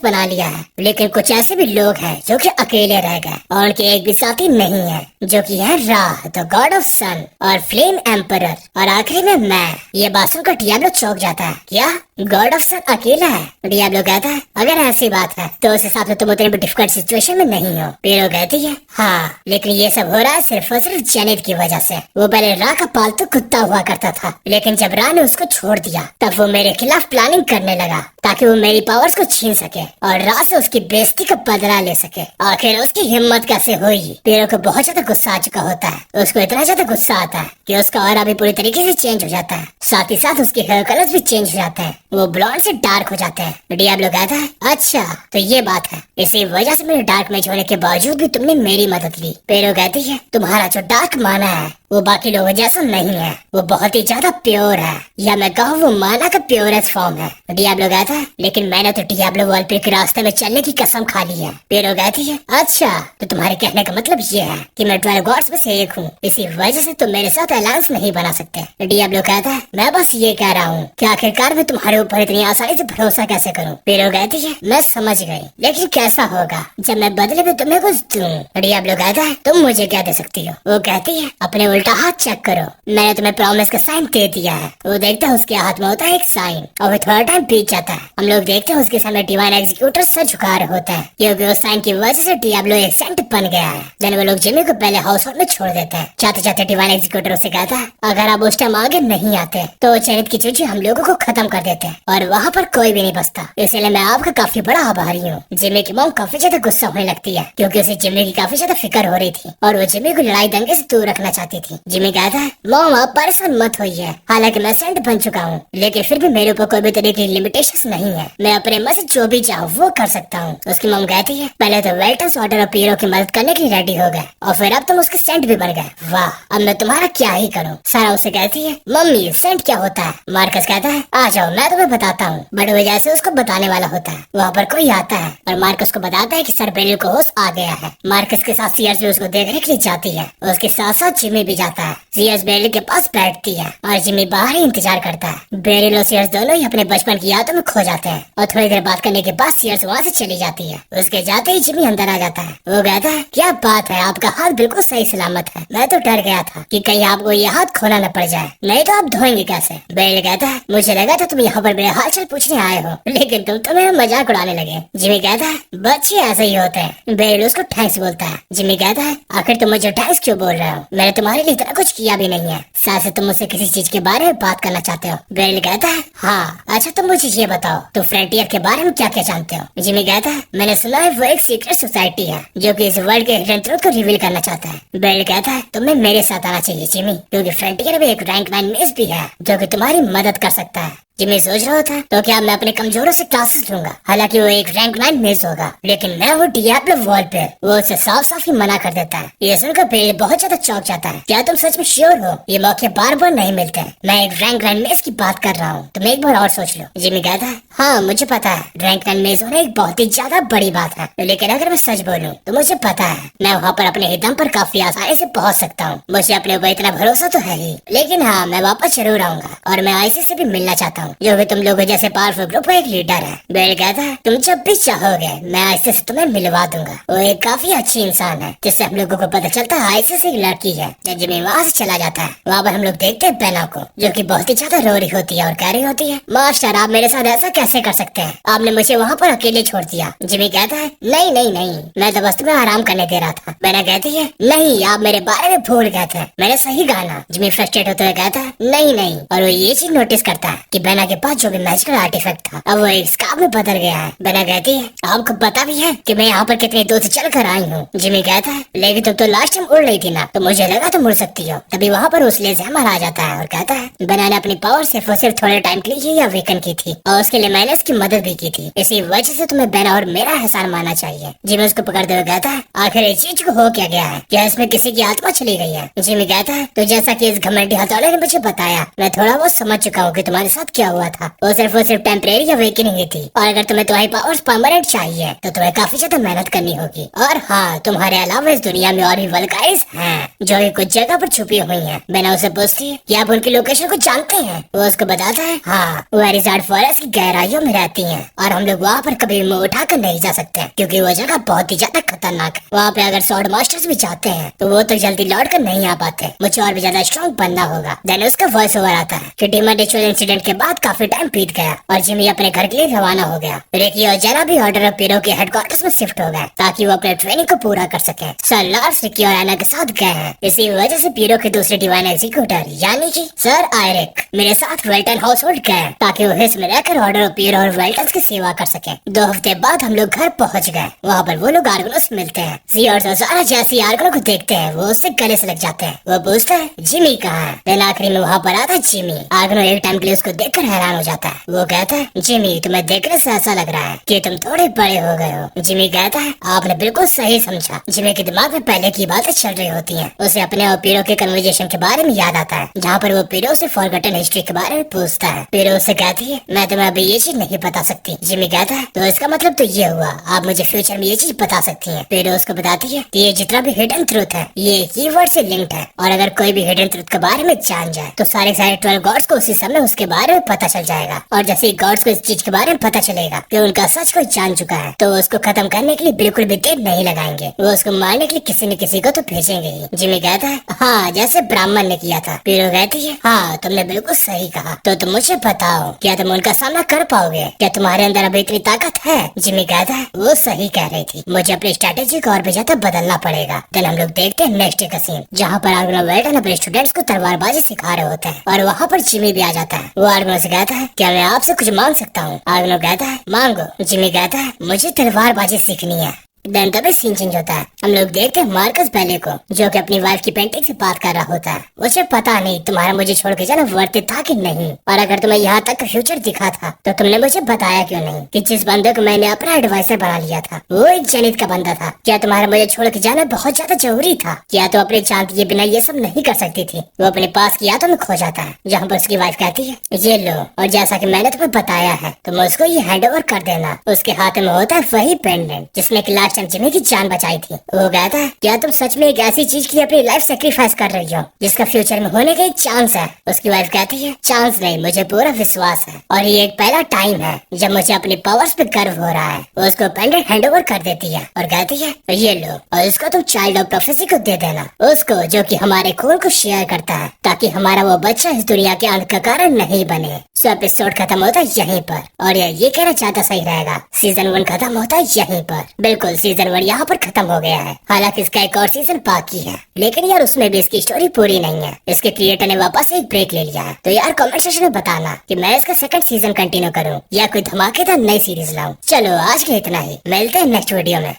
बना लिया है, लेकिन कुछ ऐसे भी लोग हैं जो कि अकेले रह गए और उनके एक भी साथी नहीं है, जो कि है राह द गॉड ऑफ सन और फ्लेम एम्परर, और आखिरी में मैं। ये बात सुनकर डियाब्लो चौंक जाता है। क्या गॉड ऑफ सन अकेला है? डियाब्लो कहता है अगर ऐसी बात है तो उस हिसाब से तुम उतने भी डिफिकल्ट सिचुएशन में नहीं हो। पियरो कहती है हाँ, लेकिन ये सब हो रहा है सिर्फ और सिर्फ जेनिथ की वजह से। वो पहले रा का पालतू कुत्ता हुआ करता था, लेकिन जब रा ने उसको छोड़ दिया तब वो मेरे खिलाफ प्लानिंग करने लगा ताकि वो मेरी पावर्स को छीन सके और रा से उसकी बेइज्जती का बदला ले सके। आखिर उसकी हिम्मत कैसे हुई? पियरो को बहुत ज्यादा गुस्सा आ चुका होता है। उसको इतना ज्यादा गुस्सा आता है कि उसका ऑरा भी पूरी तरीके से चेंज हो जाता है, साथ ही साथ उसके हेयर कलर्स भी चेंज हो जाते हैं। वो ब्लॉन्ड से डार्क हो जाते हैं। डियाब्लो कहता है अच्छा तो ये बात है, इसी वजह से मेरे डार्क मैच होने के बावजूद भी तुमने मेरी मदद ली। पियरो कहती है तुम्हारा जो डार्क माना है वो बाकी लोगों जैसा नहीं है, वो बहुत ही ज्यादा प्योर है, या मैं कहूँ वो माना का प्योरेस्ट फॉर्म है। डियाब्लो कहता है लेकिन मैंने तो डियाब्लो वॉलपेपर के रास्ते में चलने की कसम खा ली है। पियरो कहती है अच्छा तो तुम्हारे कहने का मतलब ये है कि मैं 12 गॉड्स में से एक हूँ, इसी वजह से तुम मेरे साथ अलायंस नहीं बना सकते। डियाब्लो कहता है मैं बस ये कह रहा हूँ कि आखिरकार मैं तुम्हारे ऊपर इतनी आसानी से भरोसा कैसे करूँ। पियरो कहती है मैं समझ गई, लेकिन कैसा होगा जब मैं बदले में तुम्हें कुछ दूँ। डियाब्लो कहता है तुम मुझे क्या दे सकती हो? वो कहती है अपने उल्टा हाथ चेक करो, मैंने तुम्हें प्रॉमिस का साइन दे दिया है। वो देखता है उसके हाथ में होता है एक साइन, और वो थोड़ा टाइम बीत जाता है। हम लोग देखते हैं उसके सामने डिवाइन एग्जीक्यूटर सर झुका रहे होता है, क्योंकि उस साइन की वजह से डियाब्लो एक सेंट बन गया है। देन वो लोग जिमी को पहले हाउस होल्ड में छोड़ देते हैं। जाते जाते डिवाइन एग्जीक्यूटर उसे कहता है, अगर आप उस टाइम आगे नहीं आते तो चरित की चूची हम लोगों को खत्म कर देते हैं और वहाँ पर कोई भी नहीं बचता। इसलिए मैं आपका काफी बड़ा आभारी हूँ। जिमी की मॉम काफी ज्यादा गुस्सा होने लगती है, क्योंकि उसे जिमी की काफी ज्यादा फिक्र हो रही थी और वो जिमी को लड़ाई दंगे से दूर रखना चाहती थी। जिमी कहता है, मॉम आप परेशान मत होइए, हालांकि मैं सेंट बन चुका हूँ, लेकिन फिर भी मेरे ऊपर कोई भी तरह की लिमिटेशंस नहीं है। मैं अपने मन से जो भी चाहूँ वो कर सकता हूँ। उसकी मॉम कहती है, पहले तो वेल्टन्स ऑर्डर और पीरो की मदद करने के लिए रेडी हो गए और फिर अब तुम उसके सेंट भी बन गए। वाह, अब मैं तुम्हारा क्या ही करूँ। सारा उसे कहती है, मम्मी सेंट क्या होता है? मार्कस कहता है, आ जाओ मैं तुम्हें बताता हूँ। बट वो जैसे उसको बताने वाला होता है वहाँ पर कोई आता है और मार्कस को बताता है कि सर बेरिल को होश आ गया है। मार्कस के साथ सीयर्स भी उसको देखने के लिए जाती है। उसके साथ साथ जिमी भी जाता है। सीयर्स बेरिल के पास बैठती है और जिमी बाहर ही इंतजार करता है। बेरिल और सीयर्स दोनों ही अपने बचपन की यादों में खो जाते हैं और थोड़ी देर बात करने के बाद सीयर्स वहाँ से चली जाती है। उसके जाते ही जिमी अंदर आ जाता है। वो कहता है, क्या बात है, आपका हाथ बिल्कुल सही सलामत है। मैं तो डर गया था कि कहीं आपको ये हाथ खोना न पड़ जाए, नहीं तो आप धोएंगे कैसे? बेरिल कहता है, मुझे लगा था तुम यहाँ पर मेरे हालचाल पूछने आए हो, लेकिन तुम तो मेरा मजाक उड़ाने लगे। जिमी कहता है, बच्चे ऐसे ही होते हैं। बेरिल उसको थैंक्स बोलता है। जिमी कहता है, आखिर तुम मुझे थैंक्स क्यों बोल रहे हो? मैंने तुम्हारे लिए इतना कुछ किया भी नहीं है। शायद से तुम मुझसे किसी चीज के बारे में बात करना चाहते हो। बेरिल कहता है, हाँ। अच्छा तुम मुझे ये बताओ, तुम फ्रंटियर के बारे में क्या क्या जानते हो? जिमी कहता है, मैंने सुना है वो एक सीक्रेट सोसाइटी है जो कि इस वर्ल्ड के हिडन ट्रूथ को रिवील करना चाहता है। बेरिल कहता है, तुम्हें मेरे साथ आना चाहिए जिमी, क्योंकि फ्रंटियर में एक रैंक 9 मेस भी है जो कि तुम्हारी मदद कर सकता है। जिमी सोच रहा था, तो क्या मैं अपने कमजोरों से क्लासेस लूंगा? हालांकि वो एक रैंक 9 मेस होगा, लेकिन मैं वो डियाब्लो वॉल पे वो उसे साफ साफ ही मना कर देता है। ये सुनकर बेरिल बहुत ज्यादा चौंक जाता है। क्या तुम सच में श्योर हो? ये मौके बार बार नहीं मिलते। मैं एक रैंक 9 मेस की बात कर रहा हूँ, तुम एक बार और सोच लो। जिमी कहता है, हाँ मुझे पता है रैंक 9 मेस होना एक बहुत ही ज्यादा बड़ी बात है, लेकिन अगर मैं सच बोलूँ तो मुझे पता है मैं वहाँ पर अपने दम पर काफी आसानी से पहुँच सकता हूँ। मुझे अपने ऊपर इतना भरोसा तो है ही, लेकिन हाँ मैं वापस जरूर आऊंगा और मैं आईसी से भी मिलना चाहता हूँ, जो भी तुम लोगों जैसे पावरफुल ग्रुप का एक लीडर है। बेरिल कहता है, तुम जब भी चाहोगे मैं आईसी से तुम्हें मिलवा दूंगा। वो एक काफी अच्छी इंसान है, जिससे हम लोगों को पता चलता है आईसी से एक लड़की है। जब जिमी वहाँ से चला जाता है, वहाँ पर हम लोग देखते हैं बेना को, जो कि बहुत ही ज्यादा रो रही होती है और कह रही होती है, मास्टर आप मेरे साथ ऐसा कैसे कर सकते हैं? आपने मुझे वहाँ पर अकेले छोड़ दिया। जिमी कहता है, नहीं नहीं नहीं, मैं तो बस तुम्हें आराम करने दे रहा था। बेना कहती है, नहीं आप मेरे बारे में भूल गए थे, मैंने सही गाना। जिमी फ्रस्ट्रेट होते हुए कहता है, नहीं नहीं, और वो ये चीज नोटिस करता है कि बेना के पास जो भी मैजिकल आर्टिफैक्ट था अब वो एक स्कार्फ में बदल गया है। बेना कहती है, आपको पता भी है कि मैं यहाँ पर कितने दूर से चल कर आई हूँ? जिमी कहता है, लेकिन तुम तो लास्ट टाइम उड़ रही थी ना, तो मुझे लगा तुम उड़ सकती हो। तभी वहाँ पर उस लेज़र आ जाता है और कहता है, बेना ने अपनी पावर सिर्फ और सिर्फ थोड़े टाइम के लिए अवेकन की थी और उसके लिए मैंने उसकी मदद भी की थी, इसी वजह से तुम्हें बेना और मेरा एहसान मानना चाहिए। जिमी उसको पकड़ते हुए कहता है, आखिर इस चीज को हो क्या गया है? क्या इसमें किसी की आत्मा चली गई है? जिमी कहता है, तो जैसा कि इस घमंडी हथौड़े ने मुझे बताया, मैं थोड़ा बहुत समझ चुका हूँ कि तुम्हारे साथ क्या हुआ था। वो सिर्फ टेम्परेरी अवेकनिंग ही थी और अगर तुम्हें तुम्हारी पावर्स परमानेंट चाहिए तो तुम्हें काफी ज्यादा मेहनत करनी होगी। और हाँ, तुम्हारे अलावा इस दुनिया में और भी वल्काइस हैं जो कि कुछ जगह पर छुपी हुई हैं। बेना उसे पूछती है, क्या आप उनकी लोकेशन को जानते हैं? वो उसको बताता है, हाँ वो एरिज़ार्ड फॉरेस्ट की गहराइयों में रहती हैं और हम लोग वहाँ पर कभी मुँह उठाकर नहीं जा सकते क्योंकि वो जगह बहुत ही ज्यादा खतरनाक है। वहाँ पे अगर स्वॉर्ड मास्टर्स भी जाते हैं तो वो तो जल्दी लौट कर नहीं आ पाते। मुझे और भी ज्यादा स्ट्रॉन्ग बनना होगा। देन उसका वॉइस ओवर आता है कि डीमन रिचुअल इंसिडेंट के बाद काफी टाइम बीत गया और जिमी अपने घर के लिए रवाना हो गया। रिकी और जेना भी ऑर्डर ऑफ पीरो के हेडक्वार्टर्स में शिफ्ट हो गए ताकि वो अपने ट्रेनिंग को पूरा कर सके। सर लार्स रिकी और एना के साथ गए हैं। इसी वजह से पीरो के दूसरे डिवाइन एग्जीक्यूटर यानी कि सर आयरिक मेरे साथ वेल्टन हाउस होल्ड गए ताकि वो हिस्स में रहकर ऑर्डर ऑफ पीरो और वेल्टन की सेवा कर सके। 2 हफ्ते बाद हम लोग घर पहुँच गए। वहाँ पर वो लोग आर्गनोस मिलते हैं। सी और सारा जैसी आर्गनो को देखते हैं वो उससे गले से लग जाते हैं। वो पूछता है, जिमी कहाँ है? फिर आखिरी में वहाँ पर आता है जिमी। आर्गनो एक टाइम के लिए उसको देखकर हैरान हो जाता है। वो कहता है, जिमी तुम्हें देखने से ऐसा लग रहा है कि तुम थोड़े बड़े हो गए हो। जिमी कहता है, आपने बिल्कुल सही समझा। जिमी के दिमाग में पहले की बातें चल रही होती हैं। उसे अपने और पीरो के कन्वर्सेशन के बारे में याद आता है जहाँ पर वो पीरो से फॉरगॉटन हिस्ट्री के बारे में पूछता है। पीरो उससे कहती है, मैं तुम्हें अभी ये चीज नहीं बता सकती। जिमी कहता है, तो इसका मतलब तो ये हुआ आप मुझे फ्यूचर में ये चीज बता सकती हैं। पीरो उसको बताती है कि ये जितना भी हिडन ट्रूथ है ये कीवर्ड से लिंक्ड है और अगर कोई भी हिडन ट्रूथ के बारे में जान जाए तो सारे 12 गॉड्स को उसी समय उसके बारे में पता चल जाएगा और जैसे ही गॉड्स को इस चीज के बारे में पता चलेगा कि उनका सच कोई जान चुका है, तो उसको खत्म करने के लिए बिल्कुल भी देर नहीं लगाएंगे। वो उसको मारने के लिए किसी न किसी को तो भेजेंगे ही। जिमी कहता है हाँ, जैसे ब्राह्मण ने किया था। पीरो कहती है हाँ, तुमने बिल्कुल सही कहा। तो तुम मुझे बताओ, क्या तुम उनका सामना कर पाओगे? क्या तुम्हारे अंदर अभी इतनी ताकत है? जिमी कहता है वो सही कह रही थी, मुझे अपनी स्ट्रेटेजी को और भी ज्यादा बदलना पड़ेगा। देन हम लोग देखते हैं नेक्स्ट का सीन, जहाँ पर आर्गनो वेल्टन अपने स्टूडेंट्स को तलवारबाजी सिखा रहे होते हैं और वहाँ पर जिमी भी आ जाता है। वो आर्गनो से कहता है क्या मैं आपसे कुछ मांग सकता हूँ? आर्गनो कहता है मांगो। जिमी कहता है मुझे तलवारबाजी सीखनी है। देन तभी सीन चेंज होता है। हम लोग देखते हैं मार्कस बेले को, जो कि अपनी वाइफ की पेंटिंग से बात कर रहा होता है। मुझे पता नहीं तुम्हारा मुझे छोड़ के जाना वर्थ इट था कि नहीं, और अगर तुम्हें यहाँ तक का फ्यूचर दिखा था तो तुमने मुझे बताया क्यों नहीं कि जिस बंदे को मैंने अपना एडवाइजर बना लिया था वो एक जेनिथ का बंदा था। क्या तुम्हारा मुझे छोड़ के जाना बहुत ज्यादा जरूरी था? क्या तुम अपने जान दिए बिना ये सब नहीं कर सकती थी? वो अपने पास की यादों में खो जाता है, जहाँ पर उसकी वाइफ कहती है ये लो, और जैसा कि मैंने तुम्हें बताया है तुम उसको ये हैंड ओवर कर देना। उसके हाथ में होता है वही पेंडेंट जिसने कि लास्ट टाइम जिमी की जान बचाई थी। वो कहता है क्या तुम सच में एक ऐसी चीज के लिए अपनी लाइफ सेक्रीफाइस कर रही हो जिसका फ्यूचर में होने का एक चांस है? उसकी वाइफ कहती है चांस नहीं, मुझे पूरा विश्वास है, और ये एक पहला टाइम है जब मुझे अपनी पावर्स पे गर्व हो रहा है। वो उसको पेंडेंट हैंड ओवर कर देती है और कहती है ये लो, और इसको तुम चाइल्ड ऑफ प्रोफेसी को दे देना, उसको जो कि हमारे खून को शेयर करता है, ताकि हमारा वो बच्चा इस दुनिया के अंत का कारण नहीं बने। सो एपिसोड खत्म होता है यहीं पर, और ये कहना ज्यादा सही रहेगा सीजन 1 खत्म होता है यहीं पर। बिल्कुल सीजन 1 यहाँ पर खत्म हो गया है। हालांकि इसका एक और सीजन बाकी है, लेकिन यार उसमें भी इसकी स्टोरी पूरी नहीं है। इसके क्रिएटर ने वापस एक ब्रेक ले लिया है। तो यार कमेंट सेक्शन में बताना कि मैं इसका सेकंड सीजन कंटिन्यू करूँ या कोई धमाकेदार नई सीरीज लाऊं। चलो आज के इतना ही, मिलते हैं नेक्स्ट वीडियो में।